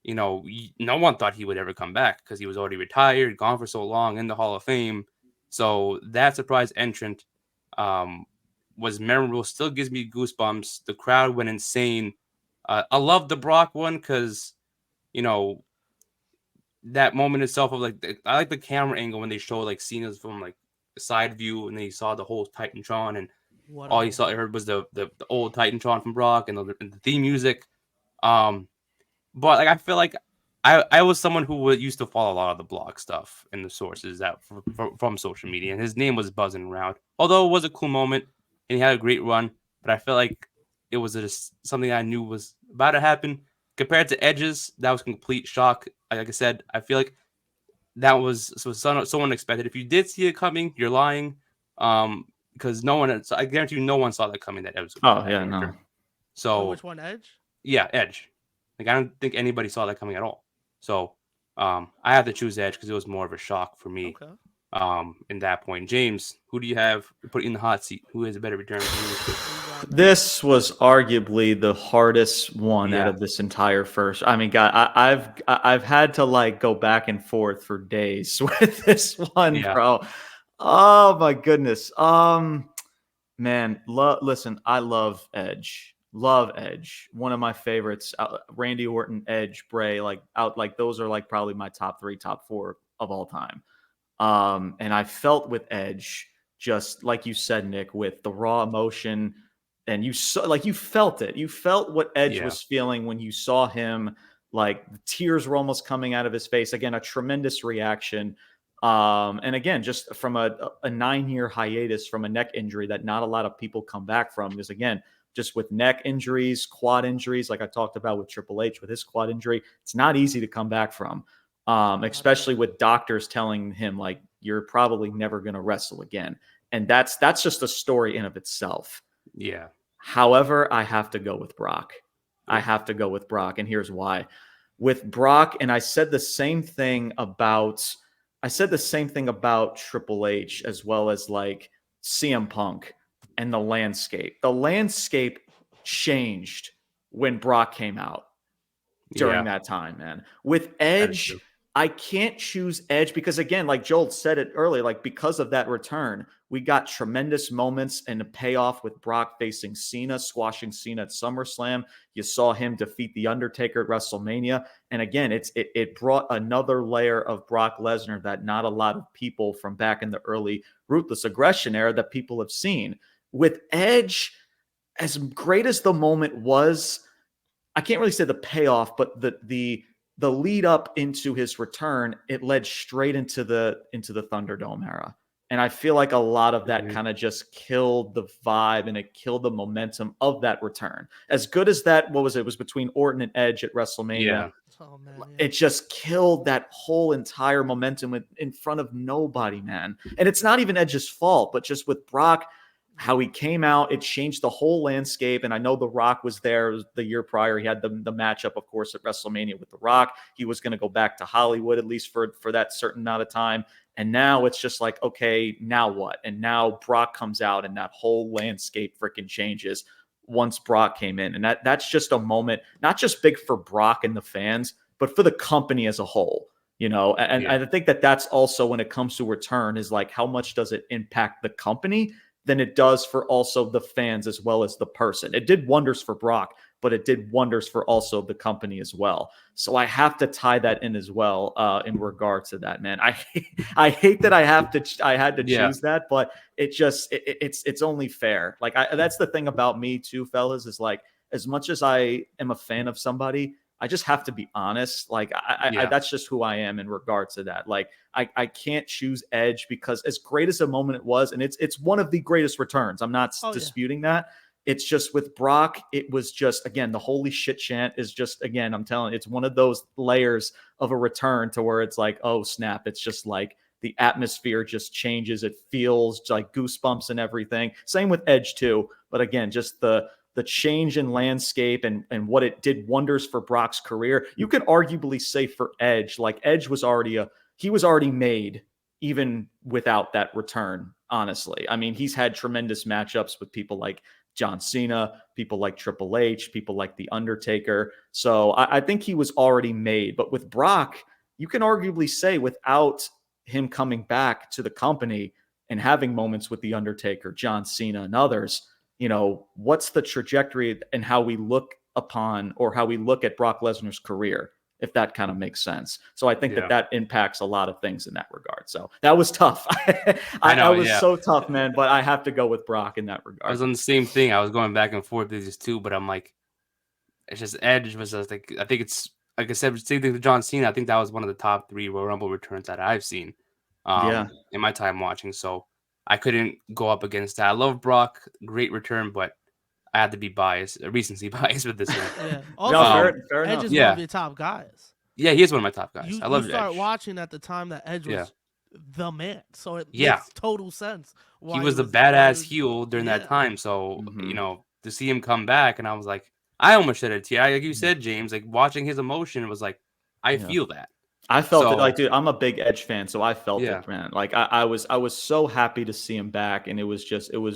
S1: no one thought he would ever come back because he was already retired, gone for so long in the Hall of Fame. So that surprise entrant um, was memorable. Still gives me goosebumps. The crowd went insane. I love the Brock one because you know that moment itself of I like the camera angle when they show like Cena's from like the side view and then you saw the whole Titantron and
S3: What a
S1: all you saw
S3: moment.
S1: heard was the old Titantron from Brock and the theme music. Um, but like I feel like I was someone who used to follow a lot of the blog stuff and the sources that from social media, and his name was buzzing around. Although it was a cool moment and he had a great run, but I felt like it was just something I knew was about to happen. Compared to Edges, that was complete shock. Like I said, I feel like that was so unexpected. If you did see it coming, you're lying. Because no one, I guarantee you, no one saw that coming. That Edge would come
S2: Oh
S1: back
S2: yeah,
S1: and
S2: no.
S1: return. So
S3: Which one, Edge?
S1: yeah, Edge. Like I don't think anybody saw that coming at all. So I have to choose Edge because it was more of a shock for me.
S3: Okay.
S1: In that point, James, who do you have put in the hot seat? Who has a better return for you?
S2: This was arguably the hardest one out
S1: Yeah.
S2: of this entire first. I mean, God, I've had to like go back and forth for days with this one,
S1: Yeah.
S2: bro. Oh my goodness. Man, listen, I love Edge. Love Edge. One of my favorites. Randy Orton, Edge, Bray, like those are like probably my top 3, top 4 of all time. And I felt with Edge, just like you said, Nick, with the raw emotion, and you saw, like, you felt it. You felt what Edge
S1: Yeah.
S2: was feeling when you saw him. Like the tears were almost coming out of his face. Again, a tremendous reaction. And again, just from a 9-year hiatus from a neck injury that not a lot of people come back from. Because again, just with neck injuries, quad injuries, like I talked about with Triple H with his quad injury, it's not easy to come back from. Especially with doctors telling him like you're probably never going to wrestle again, and that's just a story in of itself.
S1: Yeah.
S2: However, I have to go with Brock. I have to go with Brock, and here's why. With Brock, and I said the same thing about Triple H as well as like CM Punk and the landscape. The landscape changed when Brock came out during that time, man. With Edge, I can't choose Edge because, again, like Joel said it earlier, like because of that return, we got tremendous moments and a payoff with Brock facing Cena, squashing Cena at SummerSlam. You saw him defeat The Undertaker at WrestleMania. And again, it brought another layer of Brock Lesnar that not a lot of people from back in the early Ruthless Aggression era that people have seen. With Edge, as great as the moment was, I can't really say the payoff, but the lead up into his return, it led straight into the Thunderdome era. And I feel like a lot of that kind of just killed the vibe and it killed the momentum of that return. As good as that, what was it? It was between Orton and Edge at WrestleMania.
S1: Yeah.
S3: Oh, man, yeah.
S2: It just killed that whole entire momentum in front of nobody, man. And it's not even Edge's fault, but just with Brock, how he came out, it changed the whole landscape. And I know The Rock was there the year prior. He had the matchup, of course, at WrestleMania with The Rock. He was going to go back to Hollywood, at least for that certain amount of time. And now it's just like, okay, now what? And now Brock comes out and that whole landscape freaking changes once Brock came in. And that's just a moment, not just big for Brock and the fans, but for the company as a whole. And I think that's also when it comes to return is like, how much does it impact the company? than it does for also the fans as well as the person. It did wonders for Brock, but it did wonders for also the company as well. So I have to tie that in as well in regard to that, man. I hate that I had to choose that, but it's only fair. Like that's the thing about me too, fellas, is like as much as I am a fan of somebody, I just have to be honest. Like I that's just who I am in regard to that. Like I can't choose Edge because as great as a moment it was, and it's one of the greatest returns. I'm not disputing that. It's just with Brock, it was just, again, the holy shit chant is just, again, I'm telling you, it's one of those layers of a return to where it's like, oh, snap. It's just like the atmosphere just changes. It feels like goosebumps and everything. Same with Edge too. But again, just the change in landscape and what it did wonders for Brock's career. You could arguably say for Edge, like Edge was already made even without that return, honestly. I mean, he's had tremendous matchups with people like John Cena, people like Triple H, people like The Undertaker. So I think he was already made. But with Brock, you can arguably say without him coming back to the company and having moments with The Undertaker, John Cena, and others, what's the trajectory and how we look upon or how we look at Brock Lesnar's career, if that kind of makes sense. So I think that impacts a lot of things in that regard. So that was tough. I was so tough, man, but I have to go with Brock in that regard.
S1: I was on the same thing. I was going back and forth with these two, but I'm like, it's just Edge was just like, I think it's, like I said, same thing with John Cena. I think that was one of the top 3 Royal Rumble returns that I've seen in my time watching. So I couldn't go up against that. I love Brock, great return, but I had to be biased, recency biased with this one.
S3: Yeah. Also,
S2: fair
S3: Edge
S2: enough.
S3: is one of your top guys.
S1: Yeah, he is one of my top guys. I love Edge.
S3: You start watching at the time that Edge was the man, so it makes total sense.
S1: He was the badass heel during that time, so to see him come back, and I was like, I almost shed a tear. Like you said, James, like watching his emotion was like, I feel that.
S2: I felt it. Like, dude, I'm a big Edge fan, so I felt it, man. Like I was so happy to see him back, and it was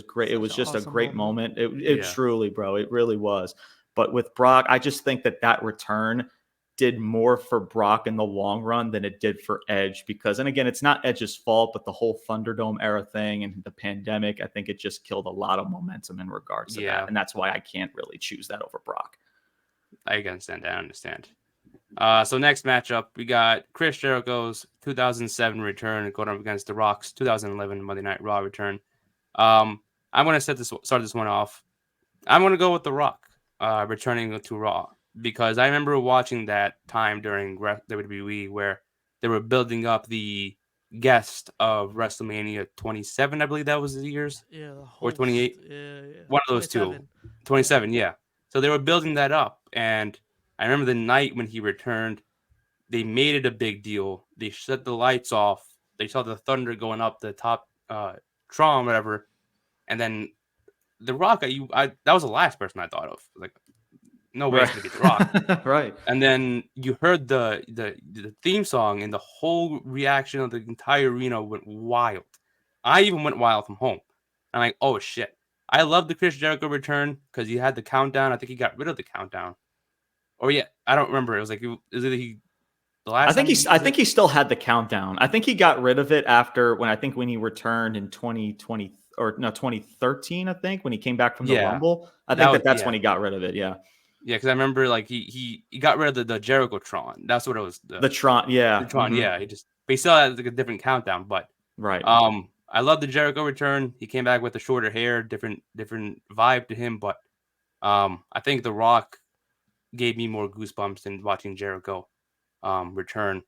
S2: great. It was just a great moment. It truly, bro, it really was. But with Brock, I just think that return did more for Brock in the long run than it did for Edge because, and again, it's not Edge's fault, but the whole Thunderdome era thing and the pandemic, I think it just killed a lot of momentum in regards to that. And that's why I can't really choose that over Brock.
S1: I understand. So next matchup, we got Chris Jericho's 2007 return going up against The Rock's 2011 Monday Night Raw return. I'm going to start this one off. I'm going to go with The Rock returning to Raw because I remember watching that time during WWE where they were building up the guest of WrestleMania 27, I believe that was the years. Or 28. One of those
S3: 27.
S1: two. 27, yeah. So they were building that up, and I remember the night when he returned, they made it a big deal. They shut the lights off. They saw the thunder going up the top Tron, whatever. And then The Rock, that was the last person I thought of. Like, no way it's going to be The Rock.
S2: Right. And
S1: then you heard the theme song, and the whole reaction of the entire arena went wild. I even went wild from home. I'm like, oh, shit. I love the Chris Jericho return because he had the countdown. I think he got rid of the countdown. Or I don't remember. It was like the last.
S2: I think he still had the countdown. I think he got rid of it after when he returned in 2020 or no 2013. I think when he came back from the Rumble. I think that's when he got rid of it. Yeah.
S1: Yeah, because I remember like he got rid of the Jericho Tron. That's what it was.
S2: The Tron. Yeah.
S1: The Tron. Mm-hmm. Yeah. He still had like a different countdown, but
S2: right.
S1: I love the Jericho return. He came back with the shorter hair, different vibe to him, but I think The Rock gave me more goosebumps than watching Jericho return.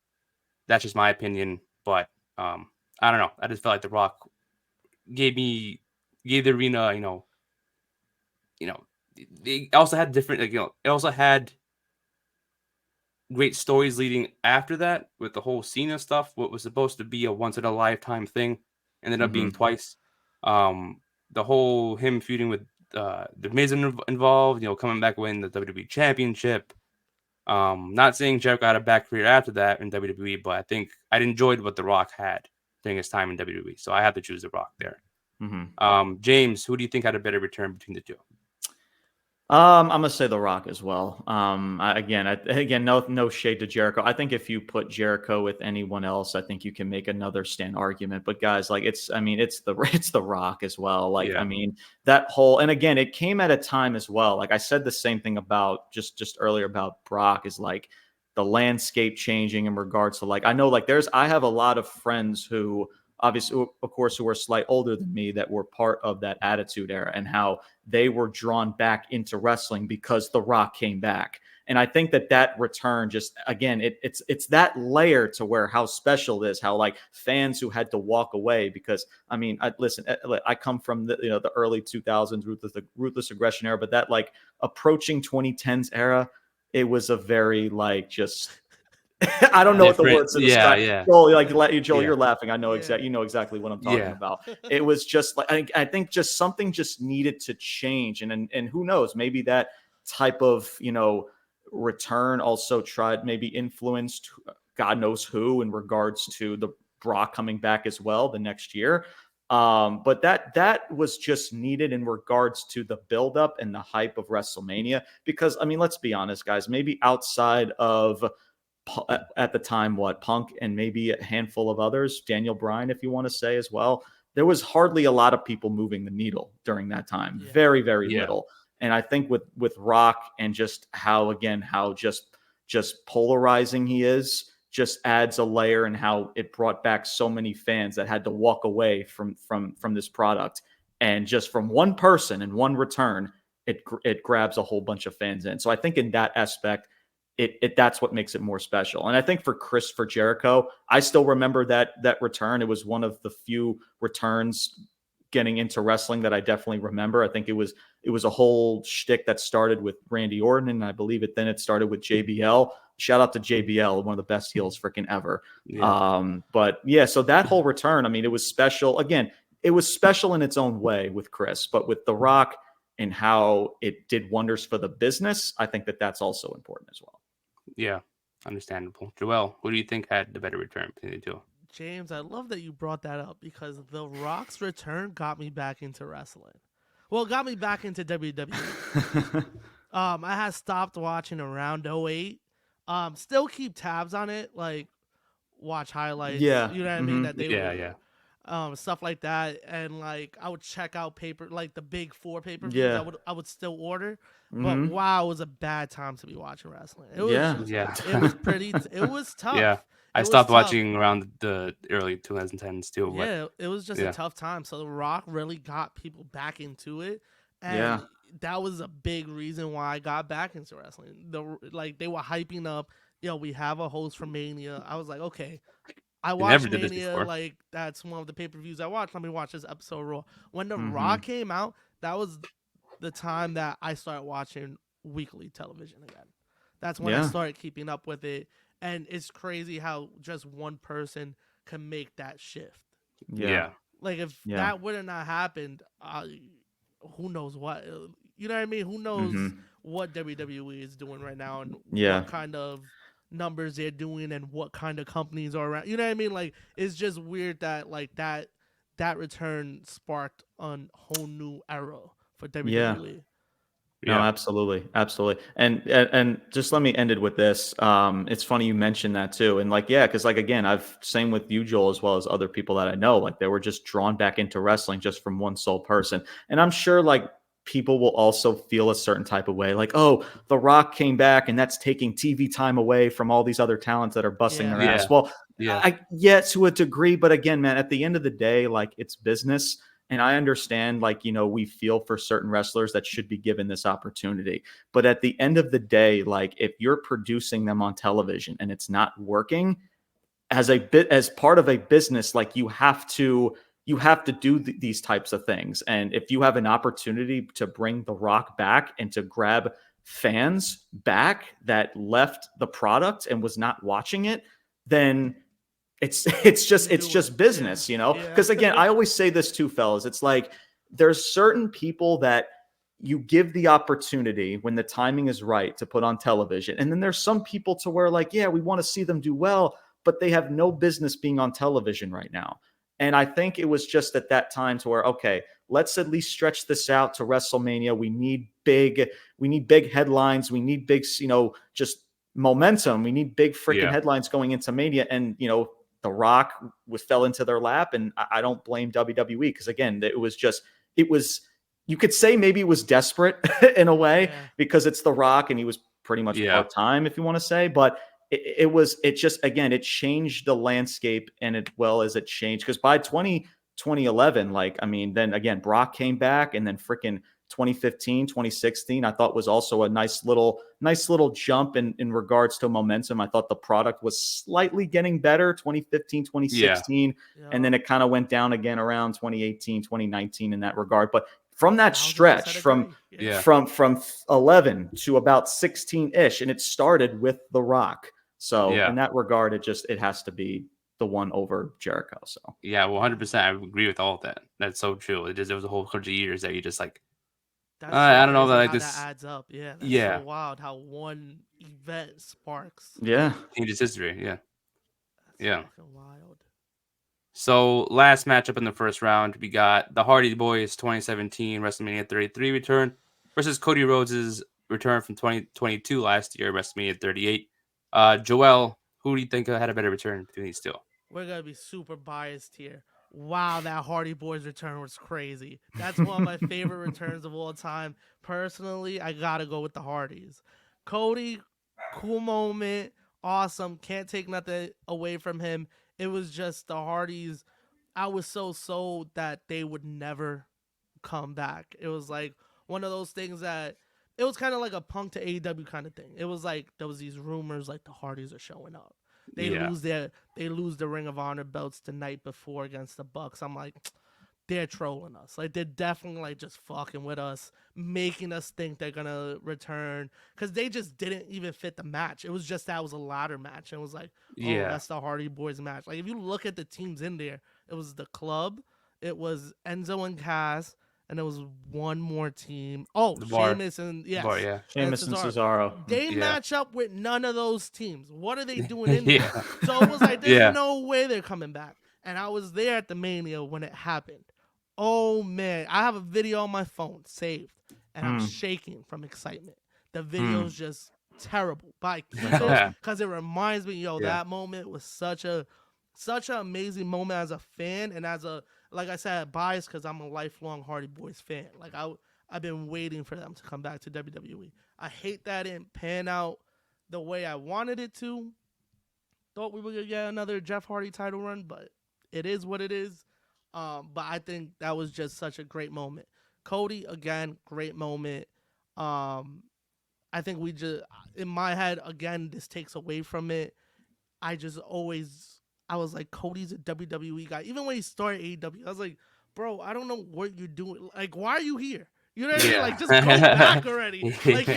S1: That's just my opinion, but I don't know. I just felt like The Rock gave the arena, they also had different, it also had great stories leading after that with the whole Cena stuff. What was supposed to be a once in a lifetime thing ended up being twice. The whole him feuding with the Miz involved, coming back winning the WWE Championship. Not saying Jericho had a back career after that in WWE, but I think I enjoyed what The Rock had during his time in WWE, so I had to choose The Rock there. James, who do you think had a better return between the two?
S2: I'm gonna say The Rock as well. Again, no shade to Jericho. I think if you put Jericho with anyone else, I think you can make another stand argument. But guys, like it's the Rock as well. Like
S1: Yeah.
S2: I mean that whole, and again, it came at a time as well. Like I said the same thing about just earlier about Brock is like the landscape changing in regards to like I know like I have a lot of friends who obviously of course who are slightly older than me that were part of that Attitude Era and how they were drawn back into wrestling because The Rock came back. And I think that return just again, it's that layer to where how special it is, how like fans who had to walk away because I mean, I come from the early 2000s ruthless aggression era, but that like approaching 2010s era, it was a very like just I don't know what the words to describe.
S1: Yeah.
S2: Joel,
S1: Yeah.
S2: you're laughing. I know
S3: Yeah.
S2: you know exactly what I'm talking
S1: Yeah.
S2: about. It was just like I think just something just needed to change, and who knows, maybe that type of return also tried maybe influenced God knows who in regards to the Brock coming back as well the next year. But that was just needed in regards to the buildup and the hype of WrestleMania. Because I mean, let's be honest, guys. Maybe outside of at the time, Punk and maybe a handful of others, Daniel Bryan, if you want to say as well. There was hardly a lot of people moving the needle during that time.
S3: Yeah.
S2: Very, very
S1: Yeah.
S2: little. And I think with Rock and just how just polarizing he is, just adds a layer and how it brought back so many fans that had to walk away from this product. And just from one person and one return, it grabs a whole bunch of fans in. So I think in that aspect, that's what makes it more special. And I think for Jericho, I still remember that return. It was one of the few returns getting into wrestling that I definitely remember. I think it was a whole shtick that started with Randy Orton, and I believe it started with JBL. Shout out to JBL, one of the best heels freaking ever.
S1: Yeah.
S2: But yeah, so that whole return, I mean, it was special. Again, it was special in its own way with Chris, but with The Rock and how it did wonders for the business, I think that's also important as well.
S1: Yeah. Understandable. Joel, who do you think had the better return between the two?
S3: James, I love that you brought that up because The Rock's return got me back into wrestling. Well, it got me back into WWE. I had stopped watching around 08. Still keep tabs on it, like watch highlights.
S2: Yeah.
S3: You know what I mean? That they
S1: Yeah.
S3: stuff like that, and like I would check out like the big 4 pay-per-views.
S2: Yeah.
S3: I would still order, but wow, it was a bad time to be watching wrestling. It was
S2: Yeah.
S3: just, it was pretty. It was tough.
S1: Yeah. I stopped watching around the early 2010s too.
S3: Yeah, it was just a tough time. So The Rock really got people back into it, and that was a big reason why I got back into wrestling. They were hyping up. We have a host for Mania. I was like, okay. I watched Mania, like that's one of the pay-per-views I watched. Let me watch this episode of Raw. When The Raw came out, that was the time that I started watching weekly television again. That's when I started keeping up with it. And it's crazy how just one person can make that shift.
S1: Yeah.
S3: Like if that would have not happened, who knows what? You know what I mean? Who knows what WWE is doing right now and what kind of numbers they're doing and what kind of companies are around. You know what I mean? Like it's just weird that like that return sparked a whole new era for WWE.
S2: No, absolutely. And just let me end it with this. It's funny you mentioned that too. And like, because like again, same with you, Joel, as well as other people that I know, like they were just drawn back into wrestling just from one sole person. And I'm sure like people will also feel a certain type of way, like, oh, The Rock came back and that's taking TV time away from all these other talents that are busting their ass. Well, to a degree, but again, man, at the end of the day, like it's business. And I understand, like, we feel for certain wrestlers that should be given this opportunity. But at the end of the day, like, if you're producing them on television and it's not working as part of a business, like you have to do these types of things. And if you have an opportunity to bring The Rock back and to grab fans back that left the product and was not watching it, then it's just business, because again, I always say this too, fellas. It's like there's certain people that you give the opportunity when the timing is right to put on television. And then there's some people to where like, we want to see them do well, but they have no business being on television right now. And I think it was just at that time to where, okay, let's at least stretch this out to WrestleMania. We need big headlines. We need big, just momentum. We need big freaking headlines going into Mania. And, The Rock fell into their lap. And I don't blame WWE because, again, you could say maybe it was desperate in a way because it's The Rock and he was pretty much part-time, if you want to say. But it changed the landscape and it changed because by 2011, then again, Brock came back and then freaking 2015, 2016, I thought was also a nice little jump in regards to momentum. I thought the product was slightly getting better 2015, 2016, and then it kind of went down again around 2018, 2019 in that regard. But from that stretch, from 11 to about 16-ish, and it started with The Rock. So in that regard, it has to be the one over Jericho. So
S1: 100%. I agree with all of that. That's so true. There was a whole bunch of years that you just like. I don't know that like this
S3: that adds up. That's so wild how one event sparks.
S1: Changes history.
S3: That's fucking wild.
S1: So last matchup in the first round, we got the Hardy Boys 2017 WrestleMania 33 return versus Cody Rhodes' return from 2022 last year, WrestleMania 38. Joel, who do you think had a better return between these two?
S3: We're going to be super biased here. Wow, that Hardy Boys return was crazy. That's one of my favorite returns of all time. Personally, I got to go with the Hardys. Cody, cool moment, awesome. Can't take nothing away from him. It was just the Hardys. I was so sold that they would never come back. It was like one of those things that it was kind of like a Punk to AEW kind of thing. It was like there was these rumors like the Hardys are showing up. They lose the Ring of Honor belts the night before against the Bucks. I'm like, they're trolling us. Like they're definitely like just fucking with us, making us think they're gonna return because they just didn't even fit the match. It was just that was a ladder match, and it was like, that's the Hardy Boys match. Like if you look at the teams in there, it was the Club, it was Enzo and Cass, and there was one more team. Sheamus and
S2: Sheamus and Cesaro.
S3: They match up with none of those teams. What are they doing in there? So it was like, there's no way they're coming back. And I was there at the Mania when it happened. Oh man, I have a video on my phone saved, and I'm shaking from excitement. The video's just terrible, but I keep it because it reminds me, that moment was such an amazing moment as a fan and as a, like I said, biased because I'm a lifelong Hardy Boys fan. Like I've been waiting for them to come back to WWE. I hate that it didn't pan out the way I wanted it to. Thought we were gonna get another Jeff Hardy title run, but it is what it is. But I think that was just such a great moment. Cody, again, great moment. I think we just, in my head, again, this takes away from it. I was like, Cody's a WWE guy. Even when he started AEW, I was like, bro, I don't know what you're doing. Like, why are you here? You know what I mean? Like, just go back already. Like,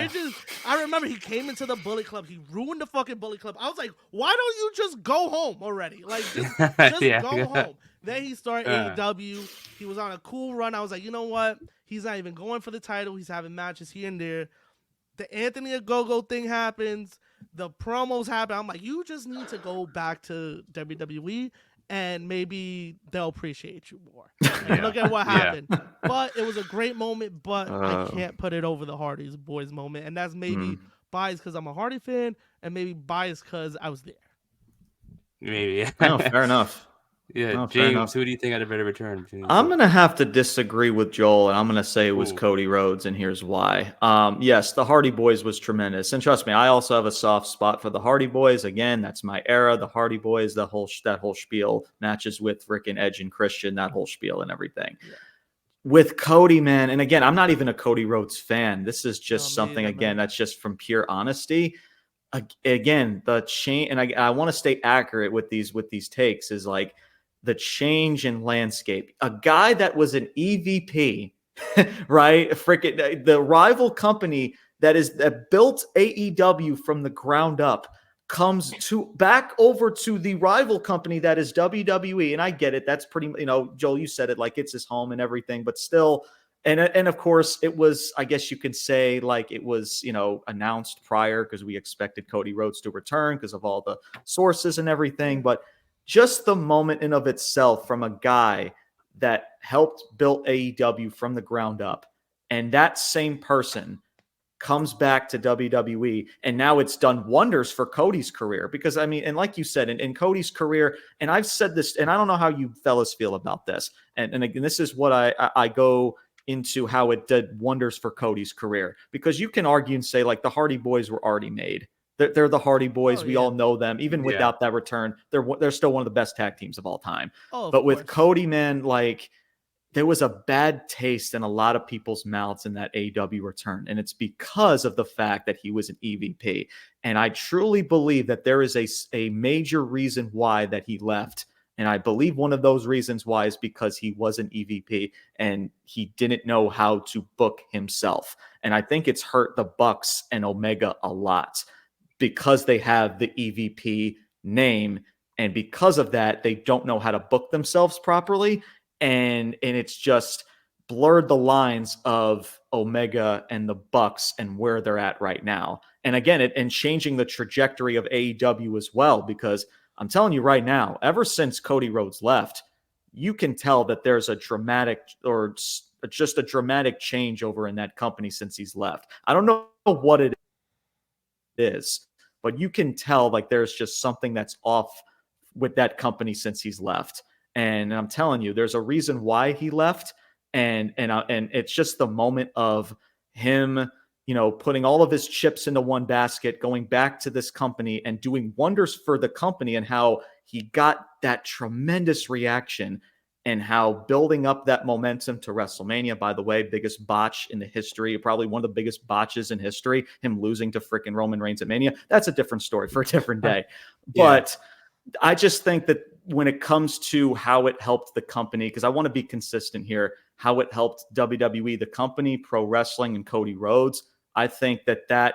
S3: I remember he came into the Bullet Club. He ruined the fucking Bullet Club. I was like, why don't you just go home already? Like, just go home. Then he started AEW. He was on a cool run. I was like, you know what? He's not even going for the title. He's having matches here and there. The Anthony Ogogo thing happens. The promos happen. I'm like, you just need to go back to WWE and maybe they'll appreciate you more. And look at what happened. But it was a great moment, but I can't put it over the Hardy Boys moment. And that's maybe biased because I'm a Hardy fan and maybe biased because I was there.
S1: Maybe.
S2: No, fair enough.
S1: Yeah, James, who do you think had a better return?
S2: I'm going to have to disagree with Joel, and I'm going to say it was Cody Rhodes, and here's why. Yes, the Hardy Boys was tremendous. And trust me, I also have a soft spot for the Hardy Boys. Again, that's my era, the Hardy Boys, that whole spiel, matches with frickin' Edge and Christian, that whole spiel and everything. Yeah. With Cody, man, and again, I'm not even a Cody Rhodes fan. This is just something, again, that's just from pure honesty. Again, the change, and I want to stay accurate with these takes, is like, the change in landscape. A guy that was an EVP, right? Freaking the rival company that built AEW from the ground up comes back over to the rival company that is WWE. And I get it. That's pretty, Joel, you said it, like it's his home and everything, but still. And of course it was, I guess you could say, like it was, announced prior because we expected Cody Rhodes to return because of all the sources and everything. But just the moment in of itself from a guy that helped build AEW from the ground up, and that same person comes back to WWE, and now it's done wonders for Cody's career. Because I mean, and like you said, in Cody's career, and I've said this, and I don't know how you fellas feel about this, and again, this is what I go into how it did wonders for Cody's career, because you can argue and say like the Hardy Boys were already made. They're the Hardy Boys. We all know them. Even without that return, they're still one of the best tag teams of all time. But with Cody, man, like, there was a bad taste in a lot of people's mouths in that AEW return. And it's because of the fact that he was an EVP. And I truly believe that there is a major reason why that he left. And I believe one of those reasons why is because he was an EVP and he didn't know how to book himself. And I think it's hurt the Bucks and Omega a lot because they have the EVP name. And because of that, they don't know how to book themselves properly. And it's just blurred the lines of Omega and the Bucks and where they're at right now. And again, and changing the trajectory of AEW as well, because I'm telling you right now, ever since Cody Rhodes left, you can tell that there's a dramatic or just a dramatic change over in that company since he's left. I don't know what it is, but you can tell like there's just something that's off with that company since he's left. And I'm telling you, there's a reason why he left. And it's just the moment of him, putting all of his chips into one basket, going back to this company and doing wonders for the company, and how he got that tremendous reaction, and how building up that momentum to WrestleMania, by the way, biggest botch in the history, probably one of the biggest botches in history, him losing to freaking Roman Reigns at Mania. That's a different story for a different day. But I just think that when it comes to how it helped the company, because I want to be consistent here, how it helped WWE, the company, pro wrestling, and Cody Rhodes, I think that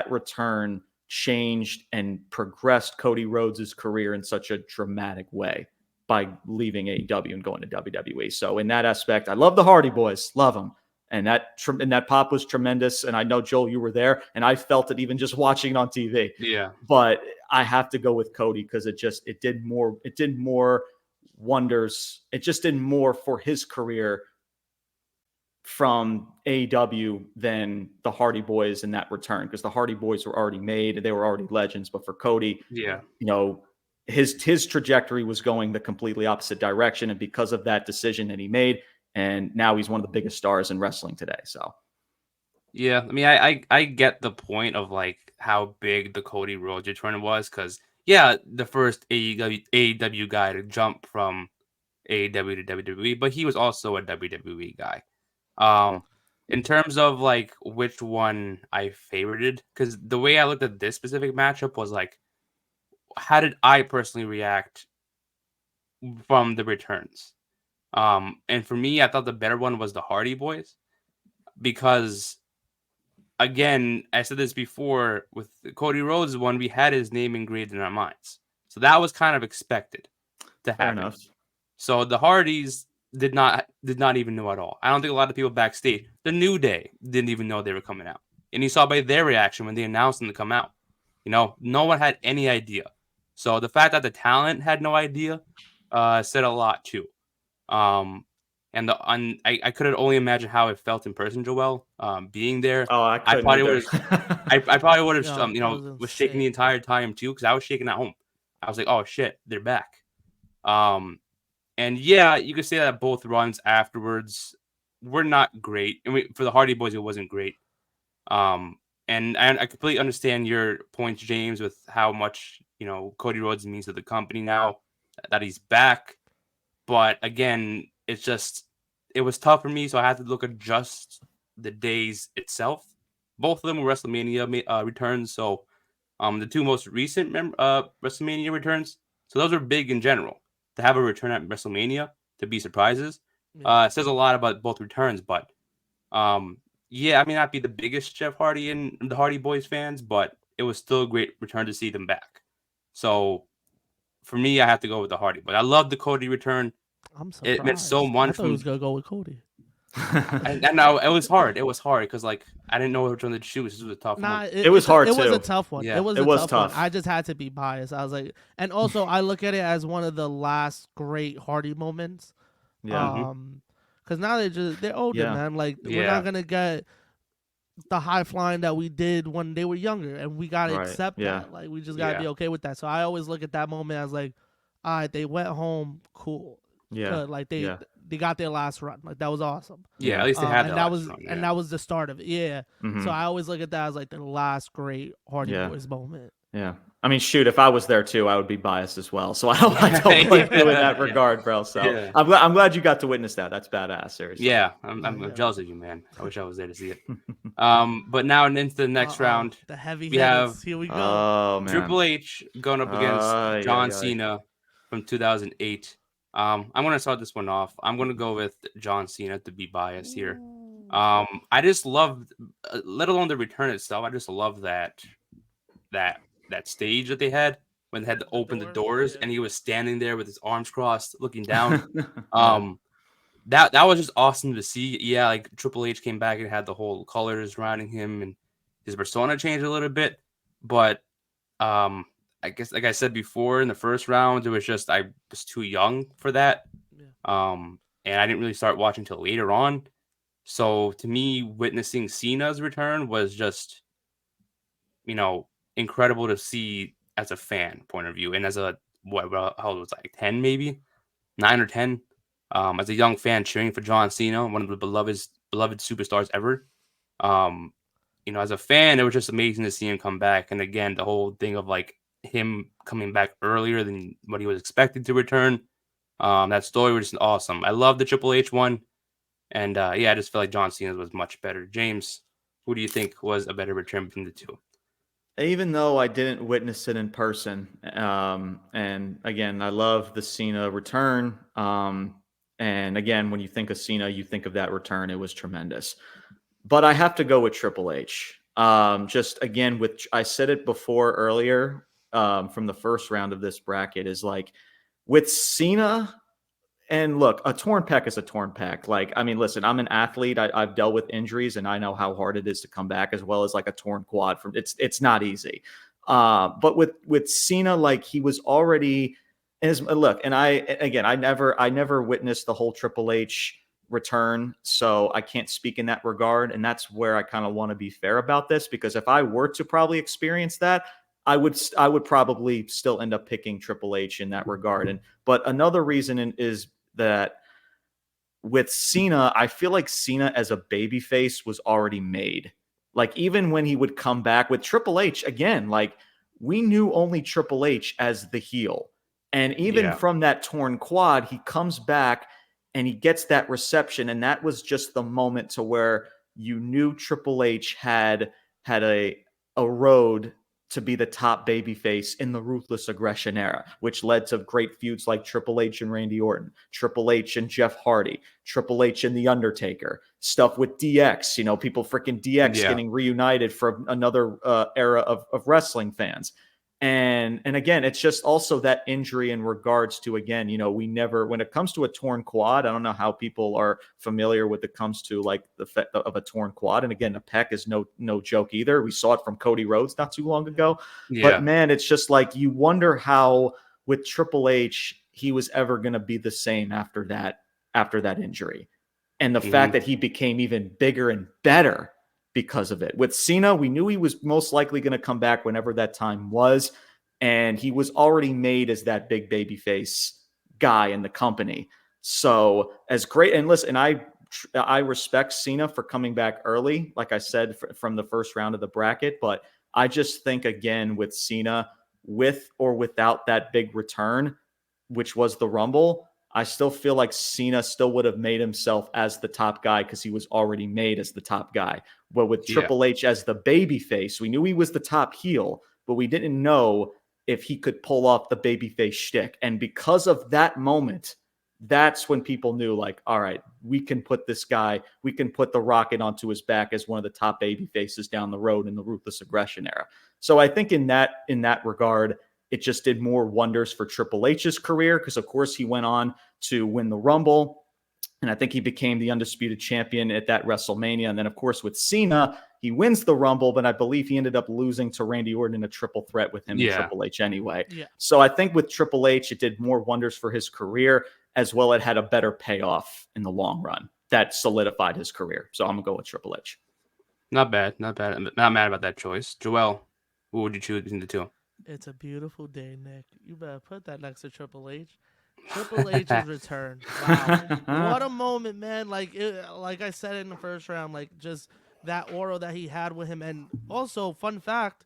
S2: return changed and progressed Cody Rhodes' career in such a dramatic way by leaving AEW and going to WWE. So in that aspect, I love the Hardy Boys, love them. And that pop was tremendous. And I know, Joel, you were there, and I felt it even just watching it on TV.
S1: Yeah.
S2: But I have to go with Cody because it did more wonders. It just did more for his career from AEW than the Hardy Boys in that return, because the Hardy Boys were already made. They were already legends. But for Cody, his trajectory was going the completely opposite direction. And because of that decision that he made, and now he's one of the biggest stars in wrestling today. So,
S1: yeah, I mean, I get the point of like how big the Cody Rhodes return was, because the first AEW guy to jump from AEW to WWE, but he was also a WWE guy. In terms of like which one I favorited, because the way I looked at this specific matchup was like, how did I personally react from the returns? And for me, I thought the better one was the Hardy Boys, because again, I said this before, with Cody Rhodes' one, we had his name engraved in our minds. So that was kind of expected to happen. Fair enough. So the Hardys did not even know at all. I don't think a lot of people backstage, the New Day, didn't even know they were coming out. And you saw by their reaction when they announced them to come out. No one had any idea. So the fact that the talent had no idea said a lot too. I couldn't only imagine how it felt in person, Joel, being there.
S2: Oh, I probably would have.
S1: I probably would have, was shaking the entire time too, because I was shaking at home. I was like, oh shit, they're back. And you could say that both runs afterwards were not great. I mean, for the Hardy Boys, it wasn't great. And I completely understand your points, James, with how much Cody Rhodes means to the company now that he's back. But again, it was tough for me, so I had to look at just the days itself. Both of them were WrestleMania returns, so the two most recent WrestleMania returns, so those are big in general. To have a return at WrestleMania, to be surprises, says a lot about both returns. But I may not be the biggest Jeff Hardy and the Hardy Boys fans, but it was still a great return to see them back. So for me, I have to go with the Hardy. But I love the Cody return.
S3: I'm surprised.
S1: It meant so much.
S3: I thought he was gonna go with Cody.
S1: I know it was hard. It was hard because I didn't know which one to choose. This was a tough one.
S3: It was hard too. It was a tough one.
S1: Yeah.
S3: It was tough. I just had to be biased. I was like, and also I look at it as one of the last great Hardy moments
S2: Yeah.
S3: Because now they're older,
S2: Yeah.
S3: man. Like we're not gonna get the high flying that we did when they were younger, and we gotta
S2: Right.
S3: accept
S2: Yeah.
S3: that. Like we just gotta be okay with that. So I always look at that moment as like, all right, they went home, cool,
S2: Yeah.
S3: good. Like they got their last run. Like that was awesome.
S1: Yeah, at least they had
S3: and
S1: that
S3: was
S1: run,
S3: and that was the start of it. Yeah.
S2: Mhm.
S3: So I always look at that as like the last great Hardy
S2: Yeah.
S3: Boys moment.
S2: Yeah. I mean, shoot, if I was there too, I would be biased as well. So I don't blame you in that regard, bro. So I'm glad you got to witness that. That's badass, seriously.
S1: Yeah, I'm jealous of you, man. I wish I was there to see it. But now into the next round,
S3: the heavy
S1: we
S3: hitters.
S1: have
S3: Here we go.
S2: Oh man,
S1: Triple H going up against John Cena from 2008. I'm gonna start this one off. I'm gonna go with John Cena to be biased here. I just loved, let alone the return itself. I just love that stage that they had when they had to open the doors, and he was standing there with his arms crossed, looking down. That was just awesome to see. Yeah, like Triple H came back and had the whole colors surrounding him, and his persona changed a little bit. But I guess, like I said before, in the first round, it was just I was too young for that. And I didn't really start watching until later on. So to me, witnessing Cena's return was just, incredible to see as a fan point of view, and as a how old was I, like 10 maybe, 9 or 10, as a young fan cheering for John Cena, one of the beloved superstars ever. As a fan, it was just amazing to see him come back, and again, the whole thing of like him coming back earlier than what he was expected to return. That story was just awesome. I love the Triple H one, and I just feel like John Cena's was much better. James, who do you think was a better return between the two?
S2: Even though I didn't witness it in person, and again, I love the Cena return. And again, when you think of Cena, you think of that return. It was tremendous. But I have to go with Triple H. Just again, I said it before earlier, from the first round of this bracket, is like with Cena. And look, a torn pec is a torn pec. Like, I mean, listen, I'm an athlete. I've dealt with injuries, and I know how hard it is to come back, as well as like a torn quad. It's not easy. But with Cena, like he was already. And I never witnessed the whole Triple H return, so I can't speak in that regard. And that's where I kind of want to be fair about this, because if I were to probably experience that, I would probably still end up picking Triple H in that regard. But another reason is that with Cena, I feel like Cena as a babyface was already made. Like even when he would come back with Triple H again, like we knew only Triple H as the heel. And even from that torn quad, he comes back and he gets that reception. And that was just the moment to where you knew Triple H had a road to be the top babyface in the Ruthless Aggression era, which led to great feuds like Triple H and Randy Orton, Triple H and Jeff Hardy, Triple H and The Undertaker, stuff with DX, people freaking DX getting reunited for another era of wrestling fans. And again, it's just also that injury in regards to, again, we never, when it comes to a torn quad, I don't know how people are familiar with it comes to like the effect of a torn quad. And again, a pec is no joke either. We saw it from Cody Rhodes not too long ago. But man, it's just like you wonder how with Triple H he was ever going to be the same after that injury. And the fact that he became even bigger and better because of it. With Cena, we knew he was most likely going to come back whenever that time was, and he was already made as that big babyface guy in the company. So as great, and listen, I respect Cena for coming back early, like I said, from the first round of the bracket, but I just think again with Cena, with or without that big return, which was the Rumble, I still feel like Cena still would have made himself as the top guy because he was already made as the top guy. But with Triple H as the baby face, we knew he was the top heel, but we didn't know if he could pull off the babyface shtick. And because of that moment, that's when people knew, like, all right, we can put this guy, we can put the Rocket onto his back as one of the top baby faces down the road in the Ruthless Aggression era. So I think in that regard, it just did more wonders for Triple H's career because, of course, he went on to win the Rumble. And I think he became the undisputed champion at that WrestleMania. And then, of course, with Cena, he wins the Rumble, but I believe he ended up losing to Randy Orton in a triple threat with him and Triple H anyway. So I think with Triple H, it did more wonders for his career. as well it had a better payoff in the long run that solidified his career. So I'm going to go with Triple H.
S1: Not bad. I'm not mad about that choice. Joel, who would you choose between the two?
S3: It's a beautiful day, Nick. You better put that next to Triple H. Triple H's return. Wow. What a moment, man. Like like I said in the first round, like just that aura that he had with him. And also, fun fact,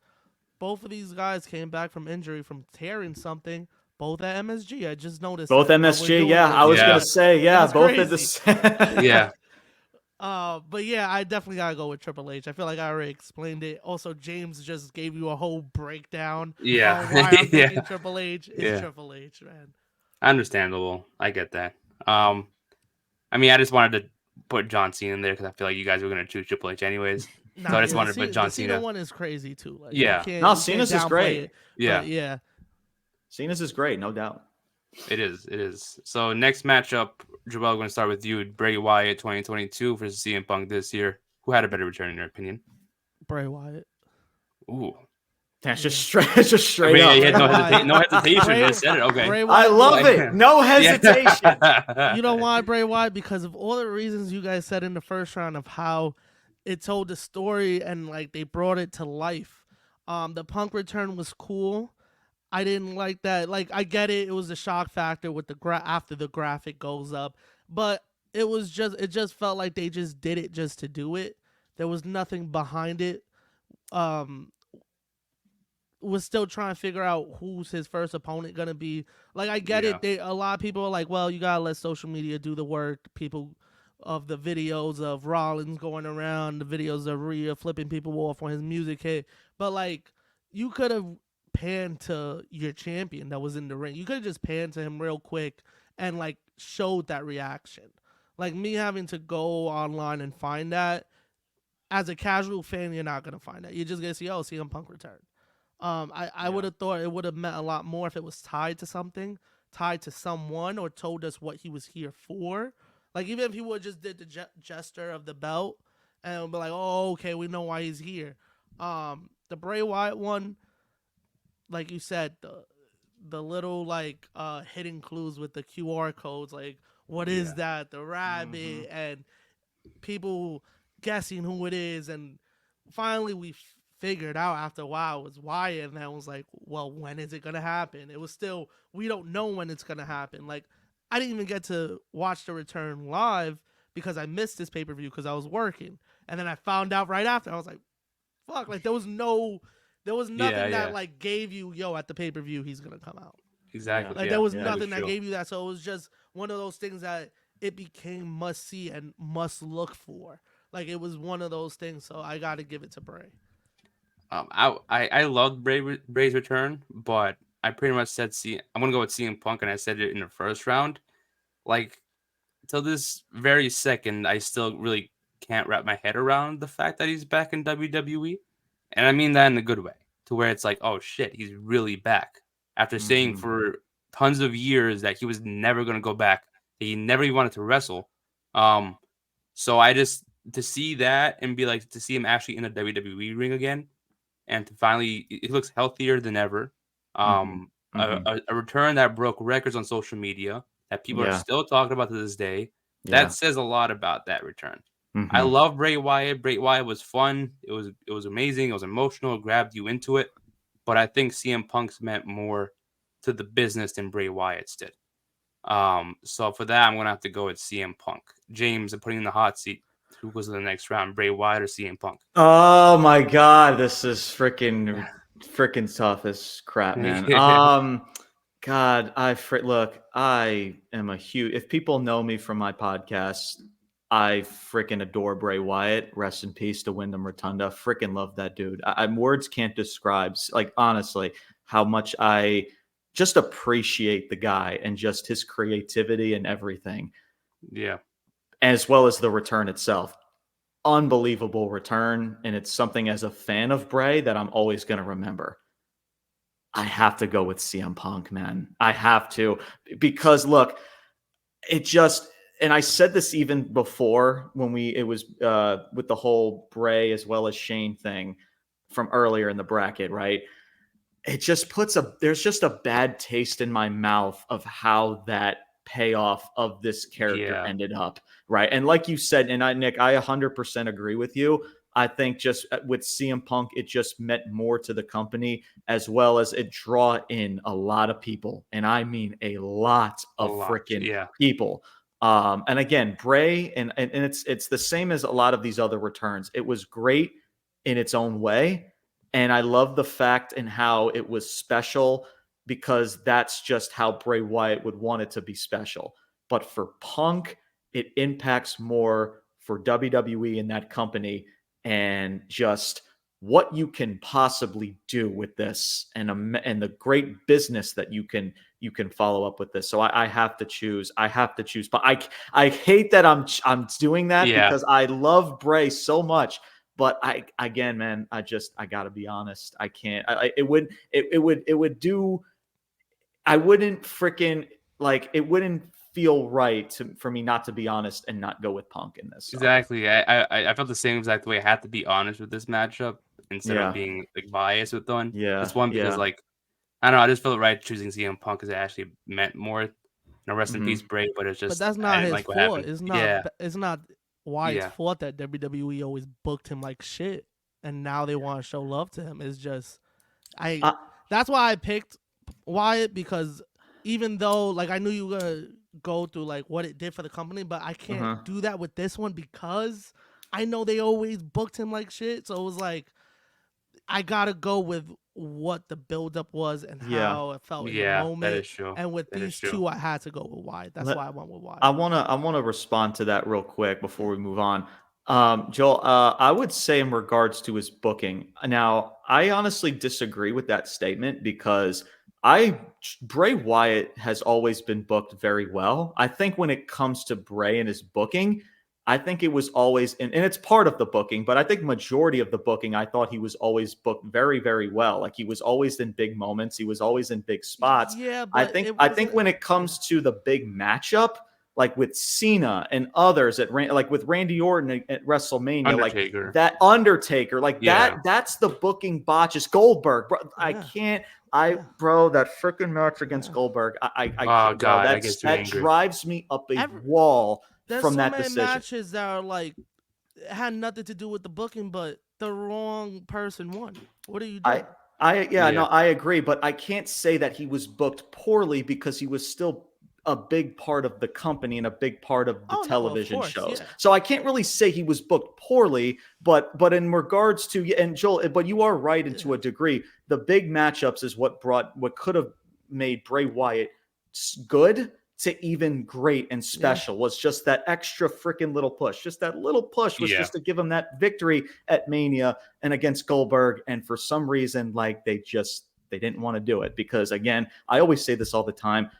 S3: both of these guys came back from injury from tearing something. Both at MSG. I just noticed.
S2: Both MSG, yeah. I was going to say,
S3: That's
S2: both
S3: crazy.
S2: at the
S1: Yeah.
S3: But yeah, I definitely gotta go with Triple H. I feel like I already explained it. Also, James just gave you a whole breakdown.
S1: Yeah.
S3: On why I'm thinking Triple H is Triple H, man.
S1: Understandable. I get that. I mean, I just wanted to put John Cena in there because I feel like you guys were going to choose Triple H anyways.
S3: Nah,
S1: so I just wanted to put John
S3: the Cena
S1: Cena.
S3: one is crazy too. Like,
S1: Yeah.
S2: Cena's is great.
S3: Yeah.
S2: Cena's is great, no doubt.
S1: It is. So next matchup, Joel, we're going to start with you. Bray Wyatt 2022 versus CM Punk this year. Who had a better return in your opinion?
S3: Bray Wyatt.
S1: Ooh.
S2: That's just straight up.
S1: You had no hesitation. You just said it. Okay.
S2: I love it. No hesitation.
S3: You know why, Bray Wyatt? Because of all the reasons you guys said in the first round of how it told the story and like they brought it to life. The Punk return was cool. I didn't like that. Like, I get it. It was a shock factor with the after the graphic goes up, but it just felt like they just did it just to do it. There was nothing behind it. Was still trying to figure out who's his first opponent gonna be. Like, I get it. A lot of people are like, well, you gotta let social media do the work. People of the videos of Rollins going around, the videos of Rhea flipping people off when his music hit, but like, you could have panned to your champion that was in the ring. You could have just panned to him real quick and like showed that reaction. Like, me having to go online and find that, as a casual fan, you're not gonna find that. You're just gonna see, oh, CM Punk return. I would have thought it would have meant a lot more if it was tied to something, tied to someone, or told us what he was here for. Like, even if he would just did the gesture of the belt and be like, oh, okay, we know why he's here. The Bray Wyatt one, like you said, the little like hidden clues with the QR codes, like what is that, the rabbit, and people guessing who it is, and finally we figured out after a while it was Wyatt, and then was like, well, when is it gonna happen? It was still, we don't know when it's gonna happen. Like, I didn't even get to watch the return live because I missed this pay-per-view because I was working, and then I found out right after. I was like, fuck, like there was nothing that like gave you, yo, at the pay-per-view he's gonna come out.
S1: Exactly.
S3: Like there was nothing that gave you that. So it was just one of those things that it became must see and must look for. Like, it was one of those things. So I got to give it to Bray.
S1: I loved Bray's return, but I pretty much said I'm gonna go with CM Punk, and I said it in the first round. Like, till this very second, I still really can't wrap my head around the fact that he's back in WWE, and I mean that in a good way, to where it's like, oh shit, he's really back after saying for tons of years that he was never gonna go back. He never even wanted to wrestle. So I just, to see that and be like, to see him actually in a WWE ring again, and to finally, he looks healthier than ever. A return that broke records on social media that people are still talking about to this day. That says a lot about that return. I love Bray Wyatt. Bray Wyatt was fun. It was amazing. It was emotional. It grabbed you into it. But I think CM Punk's meant more to the business than Bray Wyatt's did. So for that, I'm gonna have to go with CM Punk. James, I'm putting in the hot seat. Who goes to the next round, Bray Wyatt or CM Punk?
S2: Oh my God, this is freaking tough as crap, man. God, look, I am a huge. If people know me from my podcast, I freaking adore Bray Wyatt. Rest in peace to Wyndham Rotunda. Freaking love that dude. Words can't describe, like, honestly, how much I just appreciate the guy and just his creativity and everything.
S1: Yeah.
S2: As well as the return itself. Unbelievable return. And it's something, as a fan of Bray, that I'm always going to remember. I have to go with CM Punk, man. I have to. Because, look, it just... And I said this even before when it was with the whole Bray as well as Shane thing from earlier in the bracket, right? It just there's just a bad taste in my mouth of how that payoff of this character
S1: Yeah.
S2: ended up, right? And like you said, and Nick, I 100% agree with you. I think just with CM Punk, it just meant more to the company, as well as it draw in a lot of people, and I mean a lot of freaking people. And again, Bray, and it's the same as a lot of these other returns. It was great in its own way, and I love the fact and how it was special, because that's just how Bray Wyatt would want it to be special. But for Punk, it impacts more for WWE and that company, and just what you can possibly do with this, and the great business that you can follow up with this. So I have to choose. But I hate that I'm doing that, because I love Bray so much. But again, man, I gotta be honest. I can't. It would do. I wouldn't freaking like. It wouldn't feel right for me not to be honest and not go with Punk in this. So.
S1: Exactly. I felt the same exact way. I had to be honest with this matchup instead of being like biased with one. This one, because like, I don't know, I just felt right choosing CM Punk because it actually meant more. Rest in peace, Bray. But it's just,
S3: but that's not his fault. It's not. It's not Wyatt's fault that WWE always booked him like shit, and now they want to show love to him. It's just, that's why I picked Wyatt, because even though like I knew you were gonna go through like what it did for the company, but I can't do that with this one, because I know they always booked him like shit. So it was like, I gotta go with what the buildup was and how it felt in the moment.
S1: That is true.
S3: And with these two, I had to go with Wyatt. That's why I went with Wyatt.
S2: I wanna respond to that real quick before we move on. Joel, I would say in regards to his booking. Now, I honestly disagree with that statement, because Bray Wyatt has always been booked very well. I think when it comes to Bray and his booking, I think it was always, and it's part of the booking, but I think majority of the booking, I thought he was always booked very, very well. Like, he was always in big moments. He was always in big spots.
S3: Yeah, but
S2: I think when it comes to the big matchup, like with Cena and others like with Randy Orton at WrestleMania,
S1: Undertaker.
S2: like that Undertaker, like that's the booking botches. Goldberg, bro, I can't. Bro, that freaking match against Goldberg, I can't, bro, that drives me up a wall from that decision.
S3: There's so many matches that are like, had nothing to do with the booking, but the wrong person won. What are you doing?
S2: No, I agree, but I can't say that he was booked poorly, because he was still a big part of the company and a big part of the television shows. Yeah. So I can't really say he was booked poorly, but in regards to, and Joel, but you are right to a degree. The big matchups is what could have made Bray Wyatt good to even great and special, was just that extra freaking little push. Just that little push was just to give him that victory at Mania and against Goldberg. And for some reason, like, they didn't want to do it, because again, I always say this all the time.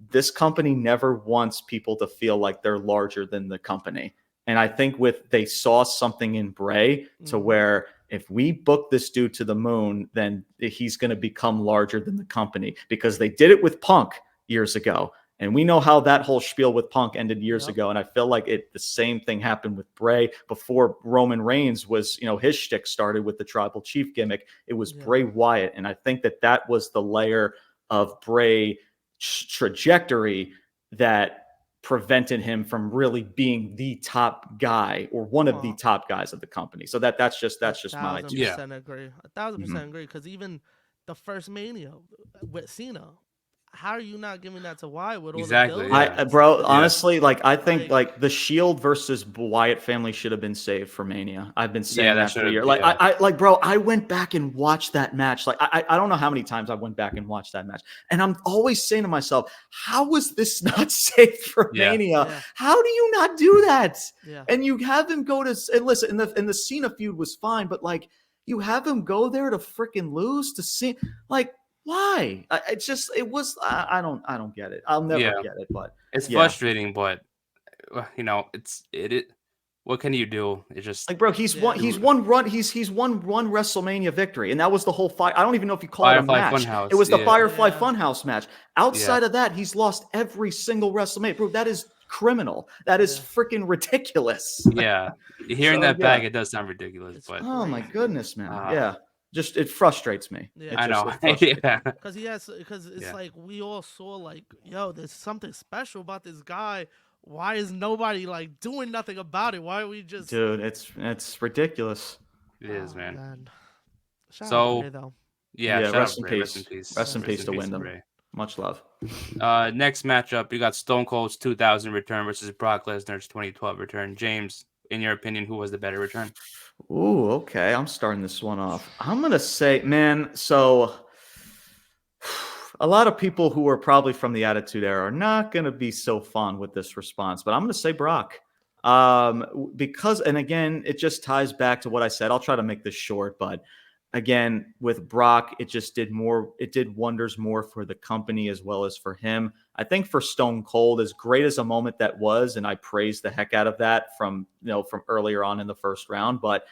S2: This company never wants people to feel like they're larger than the company. And I think they saw something in Bray to where, if we book this dude to the moon, then he's going to become larger than the company, because they did it with Punk years ago. And we know how that whole spiel with Punk ended years ago. And I feel like the same thing happened with Bray before Roman Reigns was, his shtick started with the Tribal Chief gimmick. It was Bray Wyatt. And I think that was the layer of Bray trajectory that prevented him from really being the top guy, or one of the top guys of the company. So that's just my idea.
S3: 1,000% agree. 1,000% agree. Because even the first Mania with Cena, how are you not giving that to Wyatt with all the build?
S2: Bro, honestly, like, I think like the Shield versus Wyatt family should have been saved for Mania. I've been saying that for a year. Like, bro, I went back and watched that match. Like, I don't know how many times I went back and watched that match, and I'm always saying to myself, how was this not saved for Mania? Yeah. How do you not do that? Yeah. And you have him go to, and listen, and the Cena feud was fine, but like, you have him go there to freaking lose to see, like, why? I don't get it. I'll never get it, but
S1: it's frustrating, but what can you do? It's just
S2: like, bro, he's won one WrestleMania victory, and that was the whole fight. I don't even know if you call it a match.
S1: Funhouse.
S2: It was the Firefly Funhouse match. Outside of that, he's lost every single WrestleMania. Bro, that is criminal. That is freaking ridiculous.
S1: Yeah. Hearing that back, it does sound ridiculous, but
S2: oh my goodness, man. just it frustrates me.
S3: Yeah.
S1: I know.
S2: It frustrates
S1: Yeah.
S2: me.
S3: Because it's
S1: Yeah.
S3: like we all saw like, yo, there's something special about this guy. Why is nobody like doing nothing about it? Why are we just
S2: Dude, it's ridiculous.
S1: It is, man.
S3: man. Shout out Bray
S1: So
S3: though.
S1: yeah,
S2: Yeah,
S1: shout
S2: rest
S1: out
S2: in
S1: Bray. Rest in
S2: peace.
S1: peace.
S2: Rest in
S3: Rest
S2: peace
S3: in
S2: to
S3: peace.
S2: Wyndham.
S1: Bray.
S2: Much love.
S1: Next matchup, you got Stone Cold's 2000 return versus Brock Lesnar's 2012 return. James, in your opinion, who was the better return?
S2: Ooh, okay. I'm starting this one off. I'm gonna say, man, so a lot of people who are probably from the Attitude Era are not gonna be so fond with this response, but I'm gonna say Brock. Because, and again, it just ties back to what I said. I'll try to make this short, but again, with Brock, it just did more, it did wonders more for the company as well as for him. I think for Stone Cold, as great as a moment that was, and I praised the heck out of that from, from earlier on in the first round, but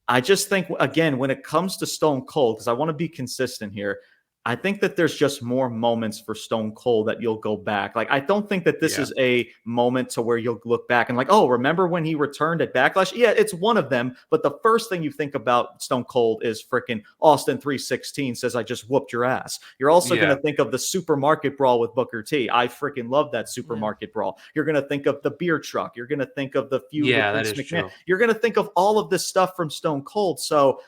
S2: I just think, again, when it comes to Stone Cold, because I want to be consistent here, I think that there's just more moments for Stone Cold that you'll go back. Like, I don't think that this is a moment to where you'll look back and like, oh, remember when he returned at Backlash? Yeah, it's one of them. But the first thing you think about Stone Cold is freaking Austin 316 says, I just whooped your ass. You're also going to think of the supermarket brawl with Booker T. I freaking love that supermarket brawl. You're going to think of the beer truck. You're going to think of the feud with Vince McMahon.
S1: True.
S2: You're going to think of all of this stuff from Stone Cold. So,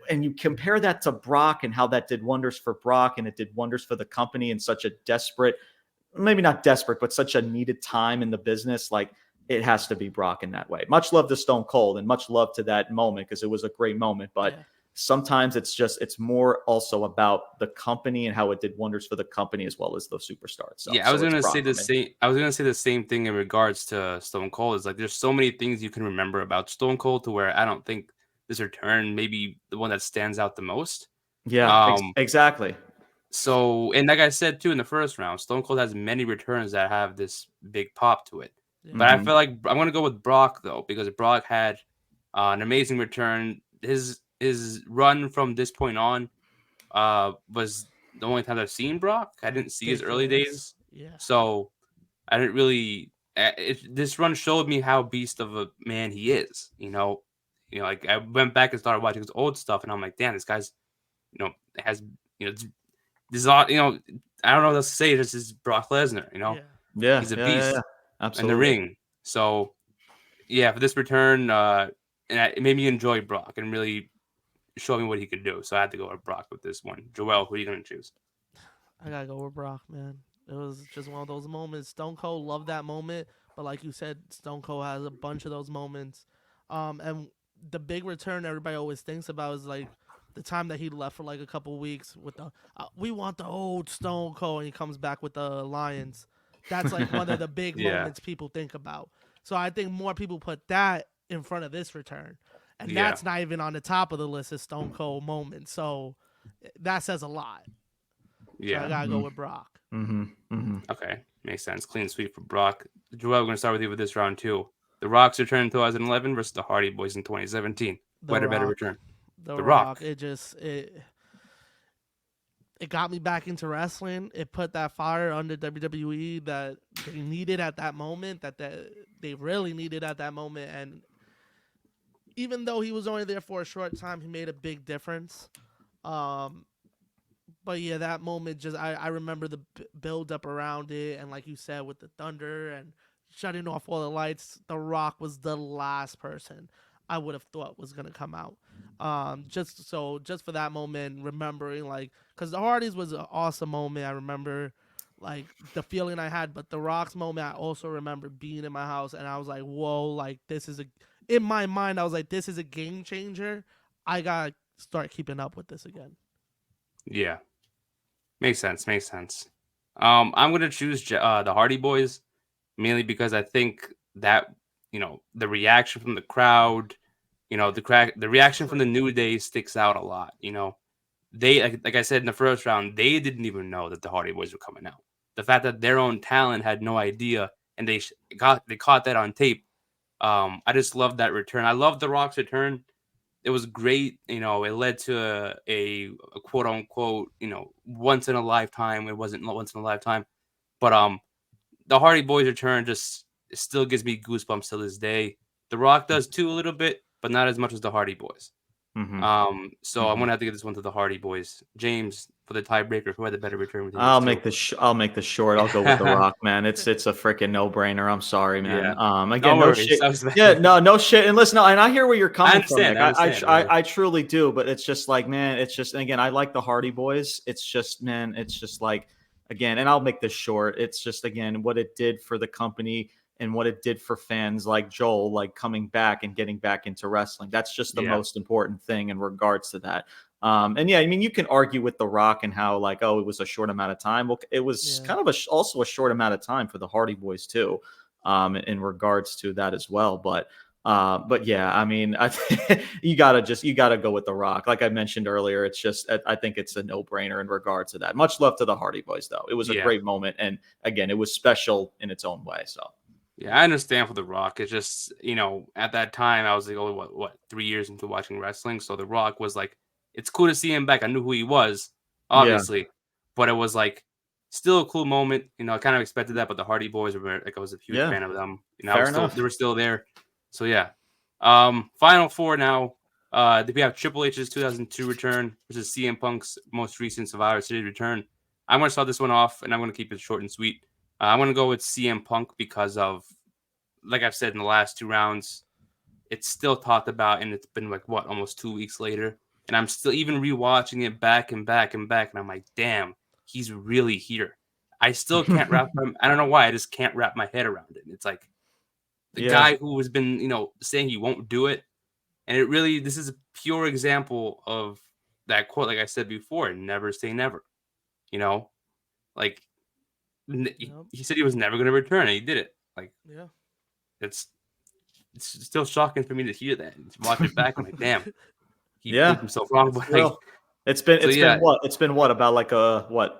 S2: and you compare that to Brock and how that did wonders for Brock and it did wonders for the company in such a desperate, maybe not desperate, but such a needed time in the business. Like, it has to be Brock in that way. Much love to Stone Cold and much love to that moment because it was a great moment. But sometimes it's more also about the company and how it did wonders for the company as well as the superstar itself.
S1: Yeah, I was gonna say the same. I was gonna say the same thing in regards to Stone Cold. Is like there's so many things you can remember about Stone Cold to where I don't think this return maybe the one that stands out the most.
S2: Yeah, exactly.
S1: So, and like I said too in the first round, Stone Cold has many returns that have this big pop to it. Yeah. But I feel like I'm gonna go with Brock though because Brock had an amazing return. His run from this point on was the only time I've seen Brock. I didn't see his early days.
S3: Yeah.
S1: So I didn't really. This run showed me how beast of a man he is. Like I went back and started watching his old stuff, and I'm like, damn, this guy's, has, this is all, I don't know what else to say. This is Brock Lesnar.
S2: Yeah,
S1: he's a beast
S2: absolutely.
S1: in the ring. So yeah, for this return, and it made me enjoy Brock and really show me what he could do. So I had to go with Brock with this one. Joel, who are you going to choose?
S3: I got to go with Brock, man. It was just one of those moments. Stone Cold loved that moment. But like you said, Stone Cold has a bunch of those moments. And the big return everybody always thinks about is like the time that he left for like a couple weeks with the, we want the old Stone Cold. And he comes back with the Lions. That's like one of the big moments people think about. So I think more people put that in front of this return. And that's not even on the top of the list of Stone Cold moments. So that says a lot.
S1: Yeah.
S3: So I got to go with Brock.
S1: Okay. Makes sense. Clean sweep for Brock. Joel, we're going to start with you with this round too. The Rock's return in 2011 versus the Hardy Boys in 2017. What a better return.
S3: The Rock. It got me back into wrestling. It put that fire under WWE that they needed at that moment, that they really needed at that moment. And even though he was only there for a short time, he made a big difference. But yeah, that moment just I remember the build up around it, and like you said, with the thunder and shutting off all the lights, The Rock was the last person I would have thought was gonna come out. Just for that moment, remembering because the Hardys was an awesome moment. I remember the feeling I had, but The Rock's moment, I also remember being in my house and I was like, whoa, this is in my mind, I was like, this is a game changer. I gotta start keeping up with this again.
S1: Yeah. Makes sense. I'm going to choose the Hardy Boys mainly because I think that, the reaction from the crowd, the reaction from the New Day sticks out a lot. They, like I said in the first round, they didn't even know that the Hardy Boys were coming out. The fact that their own talent had no idea and they caught that on tape. I just love that return. I love The Rock's return. It was great. It led to a quote unquote, once in a lifetime. It wasn't once in a lifetime, but the Hardy Boys return just still gives me goosebumps to this day. The Rock does too a little bit, but not as much as the Hardy Boys. So I'm gonna have to give this one to the Hardy Boys. James, for the tiebreaker, who had the better return between
S2: I'll
S1: these
S2: make
S1: two?
S2: I'll make the short. I'll go with The Rock, man. It's a freaking no brainer. I'm sorry, man.
S1: Yeah. No
S2: Again, no
S1: worries.
S2: shit. Yeah, no shit. And listen, and I hear where you're
S1: I
S2: coming from,
S1: understand.
S2: Nick.
S1: I understand. Yeah.
S2: I truly do. But it's just like, man, it's just, and again, I like the Hardy Boys. It's just, man, it's just like, again, and I'll make this short. It's just, again, what it did for the company and what it did for fans like Joel, like coming back and getting back into wrestling. That's just the
S1: Yeah.
S2: most important thing in regards to that. And yeah, I mean, you can argue with The Rock and how, like, oh, it was a short amount of time. Well, it was kind of also a short amount of time for the Hardy Boys too, in regards to that as well. But yeah, I mean, you gotta go with The Rock. Like I mentioned earlier, it's just, I think it's a no brainer in regards to that. Much love to the Hardy Boys, though. It was a great moment, and again, it was special in its own way. So.
S1: Yeah, I understand for The Rock. It's just, at that time I was like, only what 3 years into watching wrestling. So The Rock was like, it's cool to see him back. I knew who he was, obviously, but it was like still a cool moment. I kind of expected that, but the Hardy Boys were like, I was a huge fan of them.
S2: Fair enough.
S1: They were still there. So yeah. Final four now. We have Triple H's 2002 return versus CM Punk's most recent Survivor Series return. I'm going to start this one off, and I'm going to keep it short and sweet. I'm going to go with CM Punk because of, like I've said in the last 2 rounds, it's still talked about, and it's been like, almost 2 weeks later. And I'm still even rewatching it back and back and back. And I'm like, damn, he's really here. I still can't I don't know why. I just can't wrap my head around it. It's like the guy who has been, saying he won't do it. And this is a pure example of that quote, like I said before, never say never. Like, he said he was never going to return, and he did it. Like, it's still shocking for me to hear that and to watch it back. I'm like, damn, he proved himself wrong. But like,
S2: it's been what about like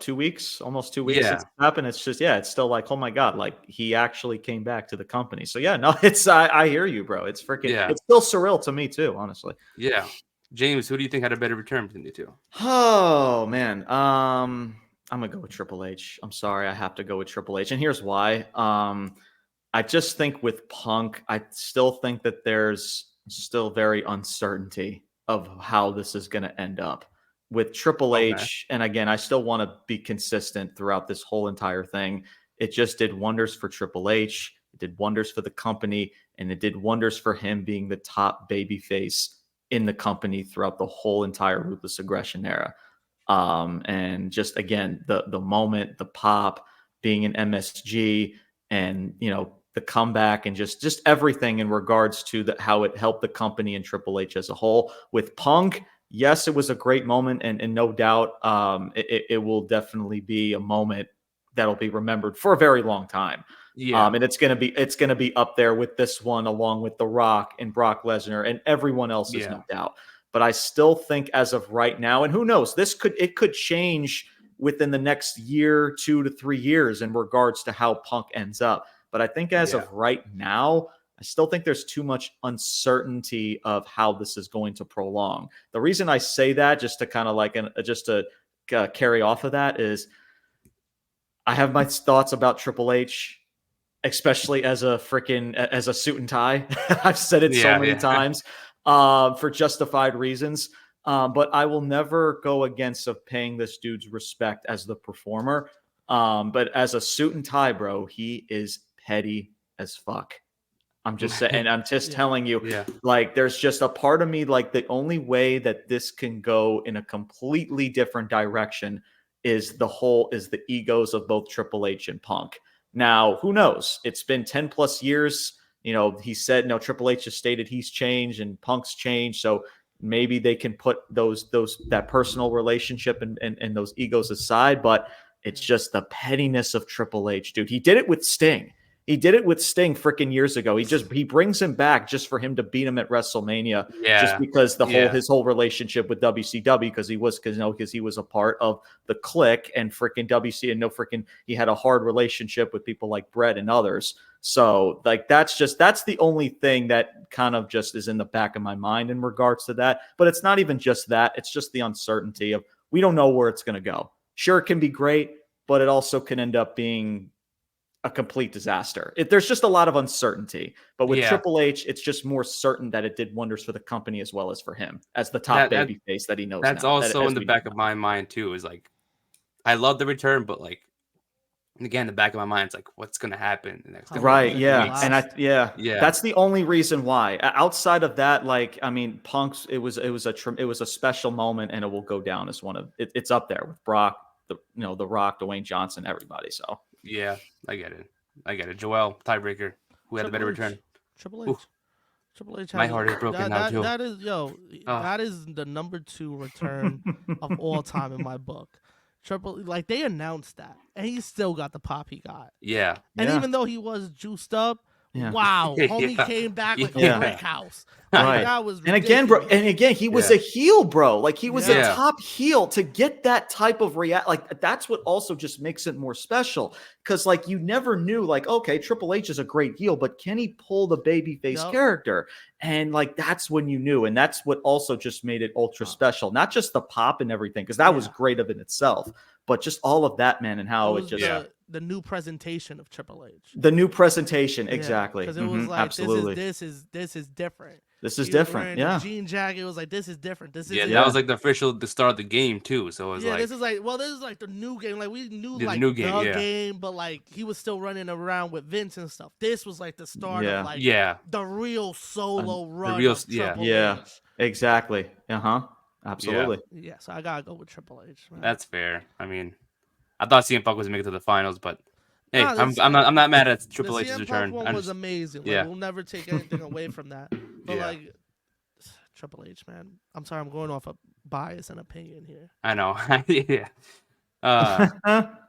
S2: 2 weeks, almost 2 weeks since it happened. It's just, it's still like, oh my god, like he actually came back to the company. So yeah, no, it's I hear you, bro. It's freaking, it's still surreal to me too, honestly.
S1: Yeah, James, who do you think had a better return between the two?
S2: Oh man, I'm gonna go with Triple H. I'm sorry, I have to go with Triple H, and here's why. I just think with Punk, I still think that there's still very uncertainty of how this is going to end up. With Triple H, and again, I still want to be consistent throughout this whole entire thing. It just did wonders for Triple H. It did wonders for the company, and it did wonders for him being the top babyface in the company throughout the whole entire Ruthless Aggression era. And just, again, the moment, the pop, being an MSG, and the comeback, and just everything in regards to how it helped the company and Triple H as a whole. With Punk, yes, it was a great moment, and no doubt it will definitely be a moment that'll be remembered for a very long time.
S1: Yeah.
S2: And it's gonna be up there with this one, along with The Rock and Brock Lesnar and everyone else's, no doubt. But I still think, as of right now, and who knows, it could change within the next year, 2 to 3 years, in regards to how Punk ends up. But I think as of right now, I still think there's too much uncertainty of how this is going to prolong. The reason I say that, just to kind of carry off of that, is I have my thoughts about Triple H, especially as a suit and tie. I've said it so many times for justified reasons. But I will never go against of paying this dude's respect as the performer. But as a suit and tie, bro, he is petty as fuck. I'm just saying, and I'm just telling you, like, there's just a part of me, like, the only way that this can go in a completely different direction is the egos of both Triple H and Punk. Now, who knows? It's been 10 plus years. He said, no, Triple H has stated he's changed and Punk's changed. So maybe they can put that personal relationship and those egos aside. But it's just the pettiness of Triple H, dude. He did it with Sting. He did it with Sting freaking years ago. He brings him back just for him to beat him at WrestleMania, just because his whole relationship with WCW, because he was a part of the Clique and freaking WC, and he had a hard relationship with people like Brett and others. So like that's the only thing that kind of just is in the back of my mind in regards to that. But it's not even just that; it's just the uncertainty of, we don't know where it's going to go. Sure, it can be great, but it also can end up being a complete disaster. There's just a lot of uncertainty. But with
S1: Yeah.
S2: Triple H, it's just more certain that it did wonders for the company as well as for him as the top baby face that he knows
S1: That's
S2: now.
S1: also in the back of my mind too, is like, I love the return, but like, again, the back of my mind, it's like, what's going to happen the next couple
S2: Right,
S1: of
S2: yeah.
S1: weeks?
S2: And that's the only reason why. Outside of that, like, I mean, Punk's, it was a special moment, and it will go down as one of it's up there with Brock, the Rock, Dwayne Johnson, everybody. So
S1: yeah, I get it. Joel, tiebreaker, who had the better return?
S3: Triple H.
S1: Ooh.
S3: Triple H.
S1: My heart is broken now too.
S3: That is that is the number 2 return of all time in my book. Like, they announced that, and he still got the pop he got.
S1: Yeah.
S3: And even though he was juiced up, wow, homie came back like a brick house. Like,
S2: right.
S3: That was
S2: and
S3: ridiculous.
S2: again, he was a heel, bro. Like, he was a
S1: Yeah.
S2: top heel. To get that type of like, that's what also just makes it more special. Because, like, you never knew, like, okay, Triple H is a great heel, but can he pull the babyface character? And, like, that's when you knew. And that's what also just made it ultra special. Not just the pop and everything, because that was great of in itself, but just all of that, man, and how it just
S3: the new presentation of Triple H.
S2: The new presentation, exactly.
S3: Because it was like,
S2: absolutely.
S3: this is different.
S2: This is different. Yeah.
S3: Jean jacket, it was like, this is different. This is
S1: that was like the start of the game too. So it was like,
S3: this is like the new game. Like, we knew
S1: the
S3: like
S1: new
S3: the
S1: game,
S3: game, but like, he was still running around with Vince and stuff. This was like the start of like the real solo run. Of Triple H.
S2: Exactly. Absolutely.
S3: Yeah. So I gotta go with Triple H. Man.
S1: That's fair. I mean, I thought CM Punk was making it to the finals, but hey, I'm not mad at Triple H's return.
S3: The CM Punk one was amazing. Like, we'll never take anything away from that. But like, Triple H, man, I'm sorry, I'm going off a bias and opinion here.
S1: I know.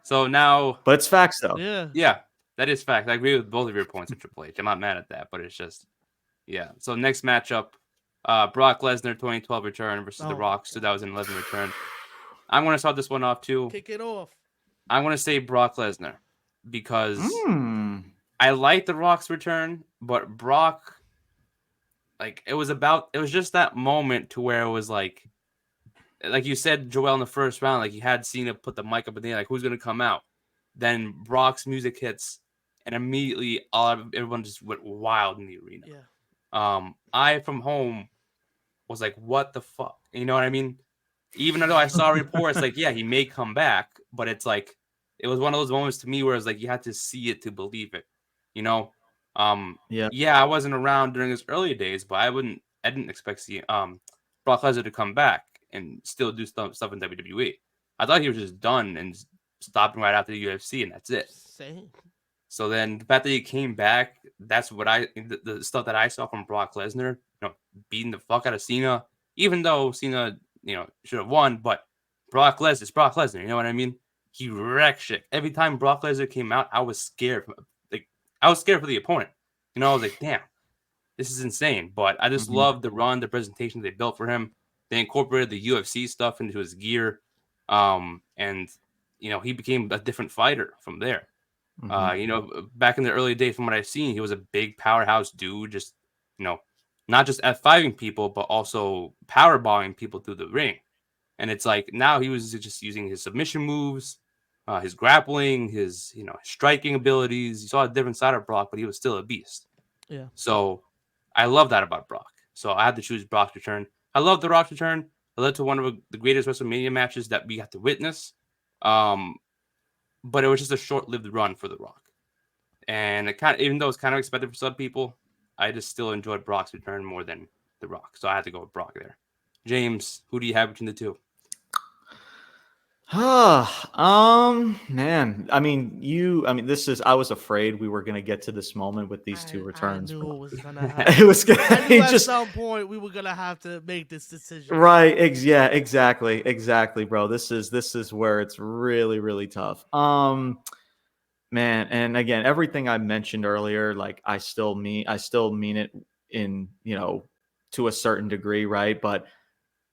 S1: So now,
S2: but it's facts though.
S3: Yeah,
S1: that is fact. I agree with both of your points with Triple H. I'm not mad at that, but it's just, So next matchup, Brock Lesnar 2012 return versus The Rock's 2011 return. I'm going to start this one off too.
S3: Kick it off.
S1: I'm going to say Brock Lesnar because I like The Rock's return, but Brock, like, it was just that moment to where it was like you said, Joel, in the first round, like, you had Cena put the mic up in the air, like, who's going to come out? Then Brock's music hits, and immediately everyone just went wild in the arena.
S3: Yeah.
S1: I, from home, was like, what the fuck? You know what I mean? Even though I saw reports like, he may come back, but it's like, it was one of those moments to me where it's like, you had to see it to believe it, you know? I wasn't around during his early days, but I didn't expect Brock Lesnar to come back and still do stuff in WWE. I thought he was just done and stopping right after the UFC, and that's it.
S3: Same.
S1: So then the fact that he came back, that's what the stuff that I saw from Brock Lesnar, beating the fuck out of Cena, even though Cena, should have won, but Brock Lesnar's Brock Lesnar, you know what I mean? He wrecked shit. Every time Brock Lesnar came out, I was scared. I was scared for the opponent. I was like, damn, this is insane. But I just love the run, the presentation they built for him. They incorporated the UFC stuff into his gear. And he became a different fighter from there. Back in the early days, from what I've seen, he was a big powerhouse dude, just, not just F5ing people, but also powerballing people through the ring. And it's like, now he was just using his submission moves, his grappling, his, striking abilities. You saw a different side of Brock, but he was still a beast.
S3: Yeah.
S1: So I love that about Brock. So I had to choose Brock's return. I love The Rock's return. It led to one of the greatest WrestleMania matches that we got to witness. But it was just a short-lived run for The Rock. And even though it's kind of expected for some people, I just still enjoyed Brock's return more than The Rock. So I had to go with Brock there. James, who do you have between the two?
S2: Man. I was afraid we were gonna get to this moment with these two returns.
S3: I knew it was gonna happen.
S2: It was gonna
S3: at some point we were gonna have to make this decision.
S2: Right. Exactly, bro. This is where it's really, really tough. Man, and again, everything I mentioned earlier, like, I still mean it in, to a certain degree, right? But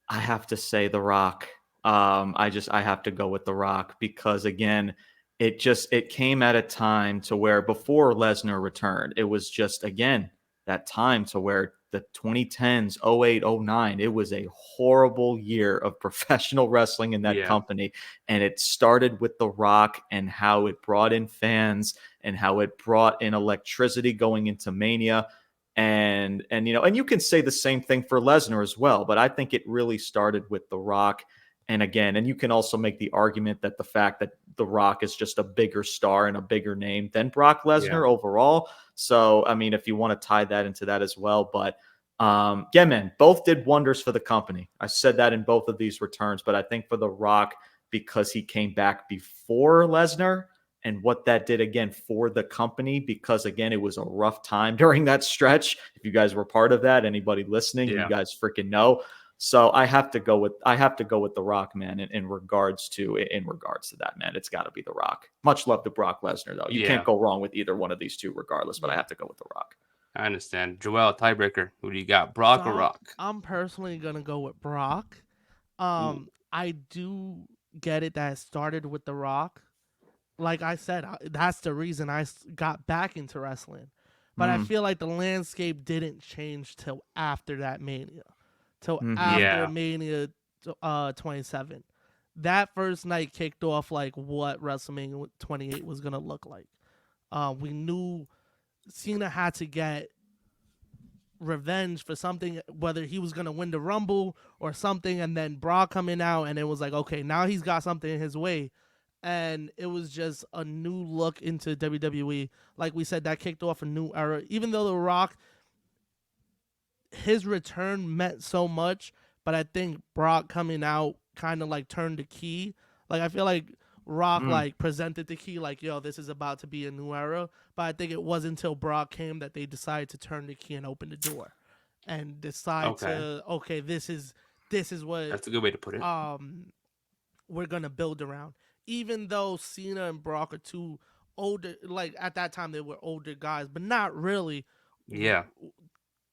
S2: I have to say The Rock. I have to go with The Rock because, again, it came at a time to where before Lesnar returned, it was just, again, that time to where the 2010s, 08, 09, it was a horrible year of professional wrestling in that company. And it started with The Rock and how it brought in fans and how it brought in electricity going into Mania. And you can say the same thing for Lesnar as well, but I think it really started with The Rock. And again, and you can also make the argument that the fact that The Rock is just a bigger star and a bigger name than Brock Lesnar overall. So, I mean, if you want to tie that into that as well, but yeah, man, both did wonders for the company. I said that in both of these returns, but I think for The Rock, because he came back before Lesnar, and what that did again for the company, because again, it was a rough time during that stretch. If you guys were part of that, anybody listening, you guys freaking know. So I have to go with The Rock, man. In regards to that, man, it's got to be The Rock. Much love to Brock Lesnar, though. You can't go wrong with either one of these two, regardless. But I have to go with The Rock.
S1: I understand. Joel, tiebreaker. Who do you got, Brock or Rock?
S3: I'm personally gonna go with Brock. I do get it that it started with The Rock. Like I said, that's the reason I got back into wrestling. But I feel like the landscape didn't change till after that Mania. Till after Mania 27. That first night kicked off like what WrestleMania 28 was going to look like. We knew Cena had to get revenge for something, whether he was going to win the Rumble or something, and then Brock coming out, and it was like, okay, now he's got something in his way. And it was just a new look into WWE. Like we said, that kicked off a new era. Even though The Rock, his return meant so much, but I think Brock coming out kind of like turned the key. Like I feel like Rock like presented the key, like, yo, this is about to be a new era. But I think it wasn't until Brock came that they decided to turn the key and open the door and decide this is what,
S1: that's a good way to put it.
S3: We're gonna build around. Even though Cena and Brock are two older, like at that time they were older guys, but not really.
S1: Yeah.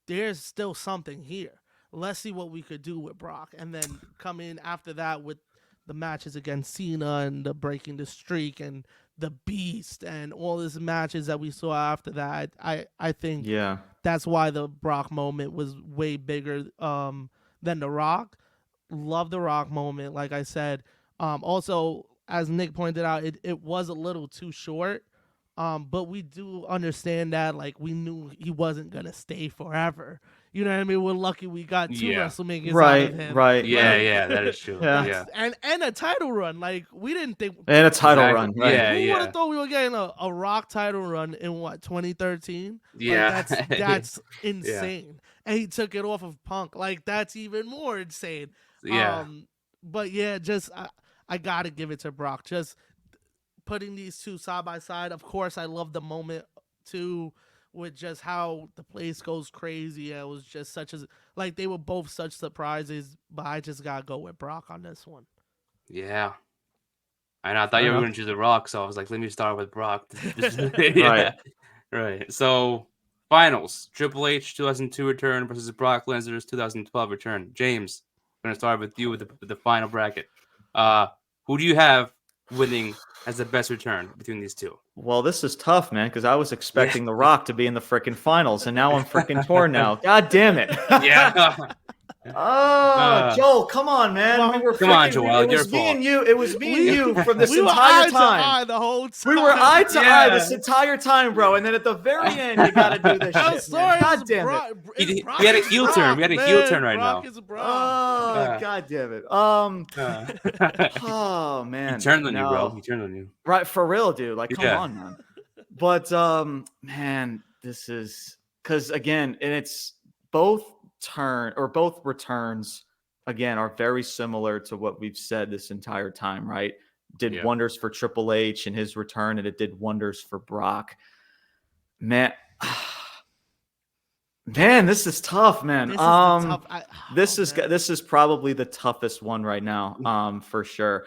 S3: There's still something here. Let's see what we could do with Brock. And then come in after that with the matches against Cena and the breaking the streak and the Beast and all these matches that we saw after that. I think that's why the Brock moment was way bigger than The Rock. Love the Rock moment, like I said. Also, as Nick pointed out, it was a little too short. But we do understand that, like, we knew he wasn't gonna stay forever. You know what I mean? We're lucky we got two WrestleManias out of him.
S2: Right.
S1: Yeah, that is true.
S3: And a title run. Like, we didn't think.
S2: And a title run. Right.
S3: Who would have thought we were getting a Rock title run in, 2013?
S1: Yeah.
S3: Like, that's insane. And he took it off of Punk. Like, that's even more insane.
S1: Yeah.
S3: But yeah, just I gotta give it to Brock. Just putting these two side by side. Of course, I love the moment too, with just how the place goes crazy. It was just they were both such surprises, but I just gotta go with Brock on this one.
S1: Yeah. And I thought you were going to choose The Rock, so I was like, let me start with Brock. Right. So, finals. Triple H 2002 return versus Brock Lesnar's 2012 return. James, I'm going to start with you with the final bracket. Who do you have winning as the best return between these two?
S2: Well, this is tough, man, because I was expecting The Rock to be in the freaking finals, and now I'm freaking torn now. God damn it. Joel, come on, man.
S1: Come on, Joel.
S2: It was me and you. It was me and you from this entire time.
S3: We were eye to eye the whole time.
S2: We were eye to eye this entire time, bro. And then at the very end, you got to do this shit.
S3: I'm sorry.
S2: God damn it.
S1: He had a heel turn. We had a heel turn right now.
S2: Oh, God damn it. Oh, man.
S1: He turned on you, bro. He turned on you.
S2: Right, for real, dude. Like, come on, man. But, man, this is because, again, and it's both returns, again, are very similar to what we've said this entire time, right? Did wonders for Triple H and his return, and it did wonders for Brock. Man, this is tough, man. This is probably the toughest one right now, for sure.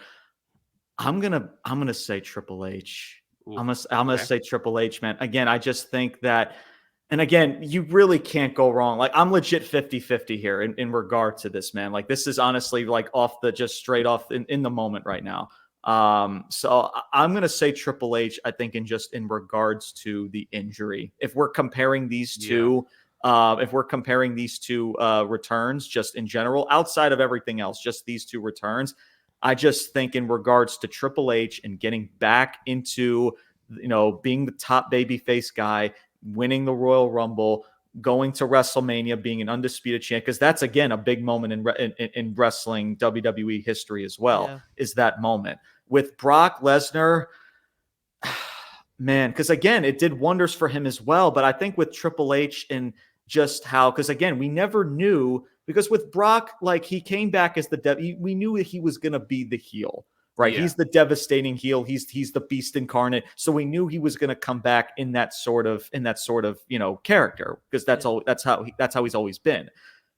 S2: I'm gonna say Triple H. I'm gonna say Triple H, man. Again, I just think that. And again, you really can't go wrong. Like, I'm legit 50-50 here in regard to this, man. Like, this is honestly like straight off in the moment right now. So I'm going to say Triple H, I think in regards to the injury. If we're comparing these two, returns just in general, outside of everything else, just these two returns, I just think in regards to Triple H and getting back into being the top babyface guy, winning the Royal Rumble, going to WrestleMania, being an undisputed champ, because that's, again, a big moment in wrestling WWE history as well, is that moment. With Brock Lesnar, man, because, again, it did wonders for him as well. But I think with Triple H and just how, because, again, we never knew, because with Brock, like, he came back as we knew that he was going to be the heel. Right. Yeah. He's the devastating heel. He's the beast incarnate. So we knew he was going to come back in that sort of, character, because that's how he's always been.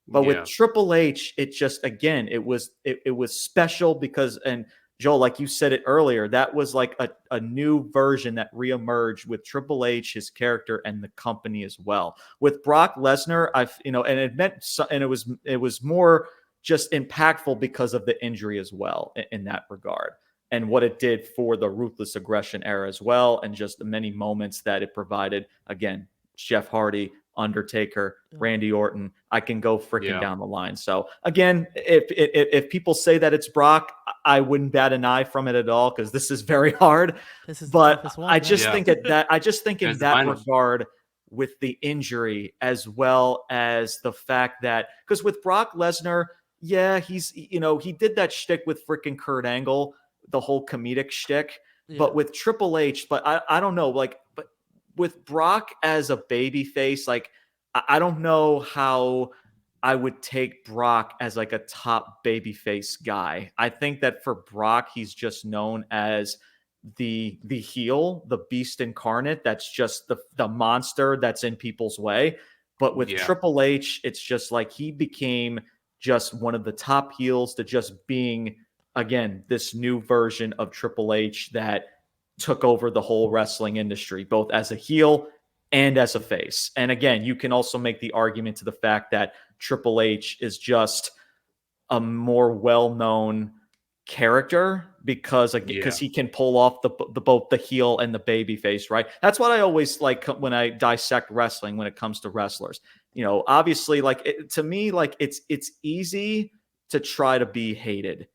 S2: But with Triple H, it just, again, it was special because, and Joel, like you said it earlier, that was like a new version that reemerged with Triple H, his character, and the company as well. With Brock Lesnar, and it was more just impactful because of the injury as well in that regard, and what it did for the Ruthless Aggression era as well, and just the many moments that it provided. Again, Jeff Hardy, Undertaker, Randy Orton, I can go freaking down the line. So again, if people say that it's Brock, I wouldn't bat an eye from it at all, because this is very hard. But I just think in that regard, with the injury, as well as the fact that, because with Brock Lesnar, he did that shtick with freaking Kurt Angle, the whole comedic shtick. But with Triple H, but I don't know, but with Brock as a baby face, like, I don't know how I would take Brock as like a top baby face guy. I think that for Brock, he's just known as the heel, the beast incarnate. That's just the monster that's in people's way. But with Triple H, it's just like he became just one of the top heels, to just being, again, this new version of Triple H that took over the whole wrestling industry, both as a heel and as a face. And again, you can also make the argument to the fact that Triple H is just a more well-known character because he can pull off the both the heel and the baby face, right? That's what I always like when I dissect wrestling, when it comes to wrestlers. Obviously, to me, it's easy to try to be hated,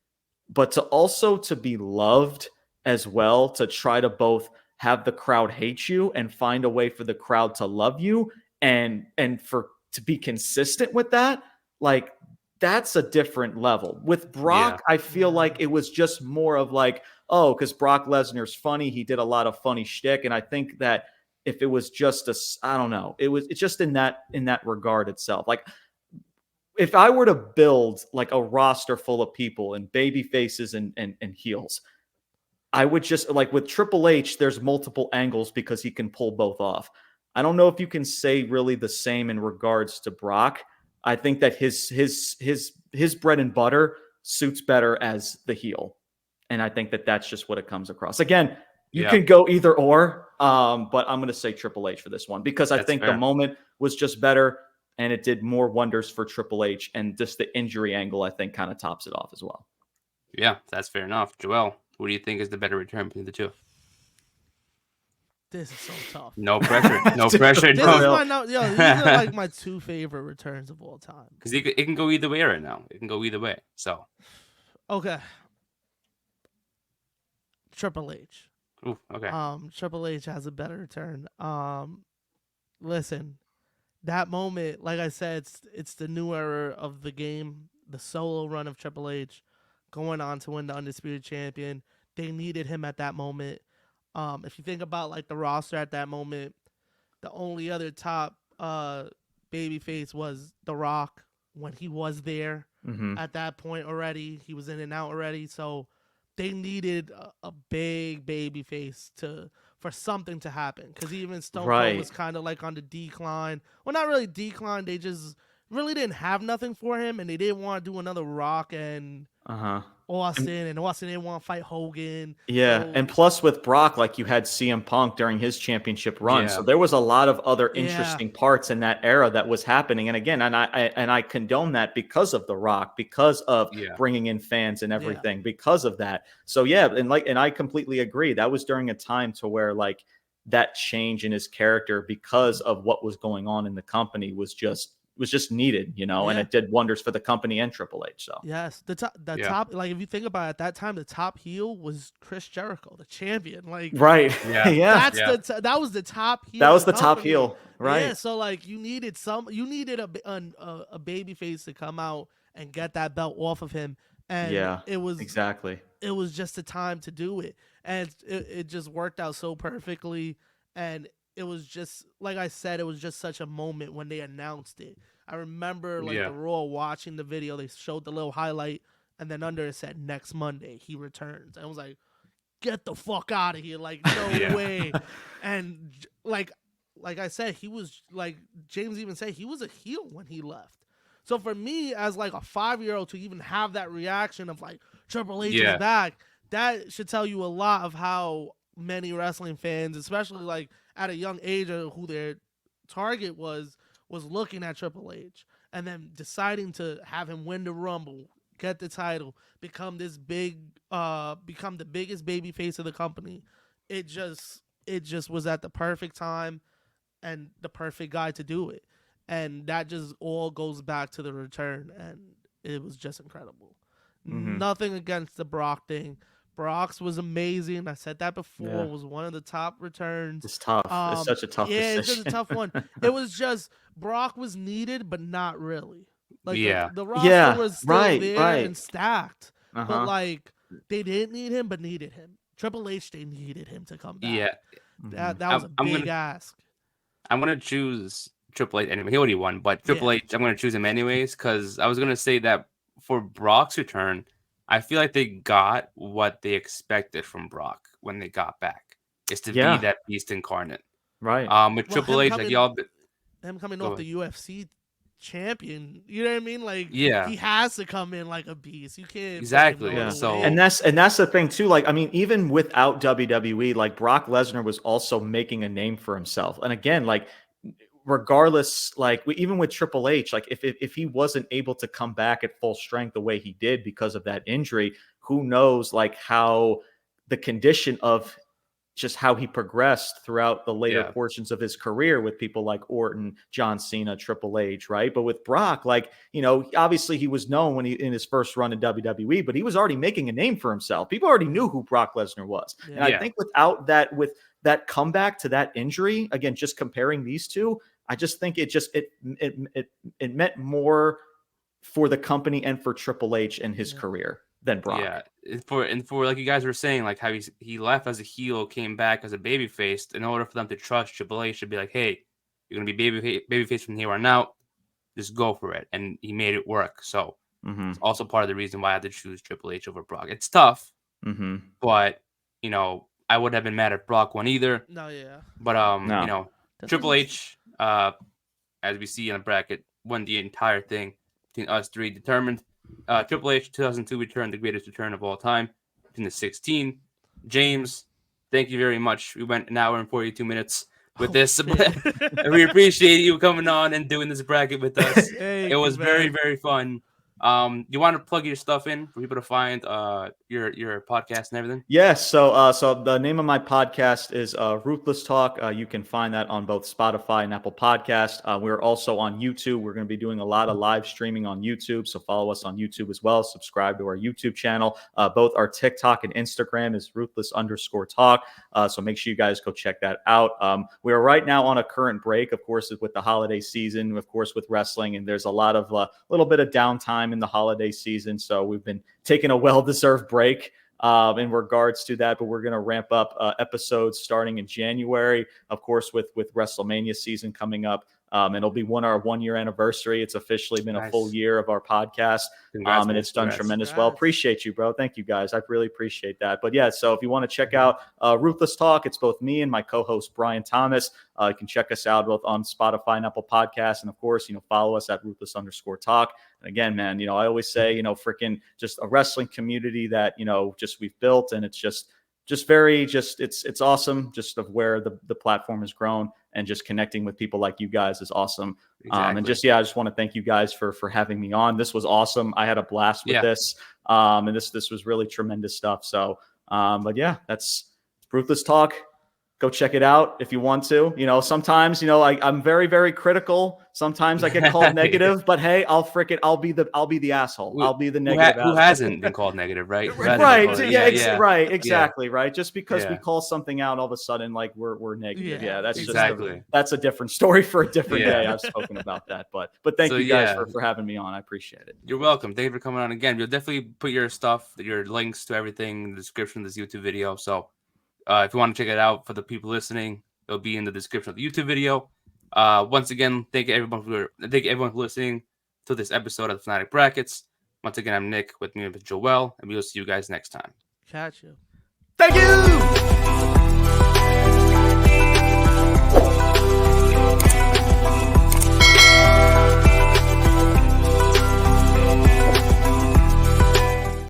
S2: but to be loved as well, to try to both have the crowd hate you and find a way for the crowd to love you, and to be consistent with that. Like, that's a different level. With Brock, I feel like it was just more of like, because Brock Lesnar's funny. He did a lot of funny shtick. And I think that if it was just I don't know, it's just in that regard itself. Like, if I were to build like a roster full of people and baby faces and heels, I would just, like, with Triple H, there's multiple angles because he can pull both off. I don't know if you can say really the same in regards to Brock. I think that his bread and butter suits better as the heel. And I think that that's just what it comes across. Again, you can go either or, but I'm going to say Triple H for this one, because I think the moment was just better, and it did more wonders for Triple H, and just the injury angle, I think, kind of tops it off as well.
S1: Yeah, that's fair enough. Joel, what do you think is the better return between the two?
S3: This is so tough.
S1: No pressure. No pressure.
S3: These are like my two favorite returns of all time.
S1: Because it can go either way right now. It can go either way. So.
S3: Okay. Triple H.
S1: Ooh, okay.
S3: Triple H has a better return. Listen, that moment, like I said, it's the new era of the game. The solo run of Triple H, going on to win the Undisputed Champion. They needed him at that moment. If you think about like the roster at that moment, the only other top babyface was The Rock when he was there. At that point already. He was in and out already. So they needed a big babyface for something to happen. Because even Stone Cold was kind of like on the decline. Well, not really decline. They just really didn't have nothing for him, and they didn't want to do another Rock and Austin, and Austin didn't want to fight Hogan.
S2: Yeah, so, and plus with Brock, like, you had CM Punk during his championship run, so there was a lot of other interesting parts in that era that was happening. And again, and I condone that because of The Rock, because of bringing in fans and everything, because of that. So and I completely agree. That was during a time to where, like, that change in his character because of what was going on in the company was just was just needed, you know, and
S3: Yeah.
S2: it did wonders for the company and Triple H. So
S3: Yes, the top, like if you think about it, at that time, the top heel was Chris Jericho, the champion. Like,
S2: right,
S1: Yeah.
S2: yeah,
S3: that was the top heel.
S2: that
S3: of
S2: was
S3: the
S2: the top
S3: company.
S2: heel, right?
S3: Yeah, so like you needed a baby face to come out and get that belt off of him, and
S2: Yeah,
S3: it was
S2: exactly.
S3: just the time to do it, and it just worked out so perfectly, and it was just like I said, it was just such a moment when they announced it. I remember like the Raw watching the video, they showed the little highlight, and then under it said next Monday he returns. And I was like, get the fuck out of here, like no way. And like I said, he was like James even said he was a heel when he left. So for me as like a 5-year-old to even have that reaction of like Triple H is back, that should tell you a lot of how many wrestling fans, especially like at a young age, who their target was looking at Triple H and then deciding to have him win the Rumble, get the title, become this big, become the biggest baby face of the company. It just was at the perfect time and the perfect guy to do it. And that just all goes back to the return, and it was just incredible. Nothing against the Brock thing. Brock's was amazing. I said that before. It was one of the top returns.
S2: It's tough. It's such a tough decision.
S3: It's just a tough one. It was just Brock was needed, but not really. Like the roster was still there and stacked, but like they didn't need him, but needed him. Triple H, they needed him to come back.
S1: Yeah,
S3: that was a big ask.
S1: I'm gonna choose Triple H anyway. He already won, but Triple H, I'm gonna choose him anyways because I was gonna say that for Brock's return, I feel like they got what they expected from Brock when they got back. Is to be that beast incarnate.
S2: Right.
S1: With Triple H, like y'all,
S3: him coming off the UFC champion, you know what I mean? Like,
S1: yeah,
S3: he has to come in like a beast. You can't
S1: exactly. Yeah. So,
S2: and that's the thing too. Like, I mean, even without WWE, like Brock Lesnar was also making a name for himself. And again, like, regardless, like even with Triple H, like if he wasn't able to come back at full strength the way he did because of that injury, who knows like how the condition of just how he progressed throughout the later portions of his career with people like Orton, John Cena, Triple H, right? But with Brock, like, you know, obviously he was known when he in his first run in WWE, but he was already making a name for himself. People already knew who Brock Lesnar was. And I think without that, with that comeback to that injury, again, just comparing these two, I just think it meant more for the company and for Triple H and his career than Brock.
S1: Yeah, for like you guys were saying, like how he left as a heel, came back as a babyface. In order for them to trust Triple H, should be like, hey, you're gonna be babyface from here on out. Just go for it, and he made it work. So it's also part of the reason why I had to choose Triple H over Brock. It's tough, but you know I wouldn't have been mad if Brock won either.
S3: No, yeah.
S1: But you know, Triple H, as we see in the bracket, won the entire thing between us three. Determined. Triple H 2002 return, the greatest return of all time, in the 16. James, thank you very much. We went an hour and 42 minutes with this. We appreciate you coming on and doing this bracket with us. It was very, very fun. You want to plug your stuff in for people to find your podcast and everything?
S2: Yes. So the name of my podcast is Ruthless Talk. You can find that on both Spotify and Apple Podcasts. We're also on YouTube. We're going to be doing a lot of live streaming on YouTube, so follow us on YouTube as well. Subscribe to our YouTube channel. Both our TikTok and Instagram is Ruthless_Talk. So make sure you guys go check that out. We are right now on a current break, of course, with the holiday season, of course, with wrestling, and there's a lot of little bit of downtime in the holiday season. So we've been taking a well-deserved break in regards to that, but we're going to ramp up episodes starting in January, of course, with WrestleMania season coming up. It'll be our 1 year anniversary. It's officially been a full year of our podcast. And it's done tremendous well. Appreciate you, bro. Thank you guys. I really appreciate that. But yeah, so if you want to check out Ruthless Talk, it's both me and my co-host Brian Thomas. You can check us out both on Spotify and Apple Podcasts. And of course, follow us at Ruthless_Talk. And again, man, I always say, freaking just a wrestling community that, just we've built, and it's just very, it's awesome just of where the platform has grown, and just connecting with people like you guys is awesome. Exactly. And I just want to thank you guys for having me on. This was awesome. I had a blast with this. And this was really tremendous stuff. So, but yeah, that's Ruthless Talk. Go check it out if you want to. Sometimes, I'm very, very critical. Sometimes I get called negative, but hey, I'll be the asshole. I'll be the negative
S1: who
S2: asshole.
S1: hasn't been called negative, right?
S2: Right. Right. Exactly. Right. Just because we
S1: Yeah.
S2: call something out all of a sudden, like we're negative.
S3: Yeah,
S2: Yeah. That's
S1: exactly.
S2: that's a different story for a different
S1: Yeah.
S2: day. I've spoken about that, but thank
S1: So,
S2: you guys
S1: yeah.
S2: for having me on. I appreciate it.
S1: You're welcome. Thank you for coming on again. We'll definitely put your stuff, your links to everything in the description of this YouTube video. So if you want to check it out for the people listening, it'll be in the description of the YouTube video. Once again, thank you everyone for listening to this episode of the Fanatic Brackets. Once again, I'm Nick with me with Joel, and we'll see you guys next time.
S3: Catch you.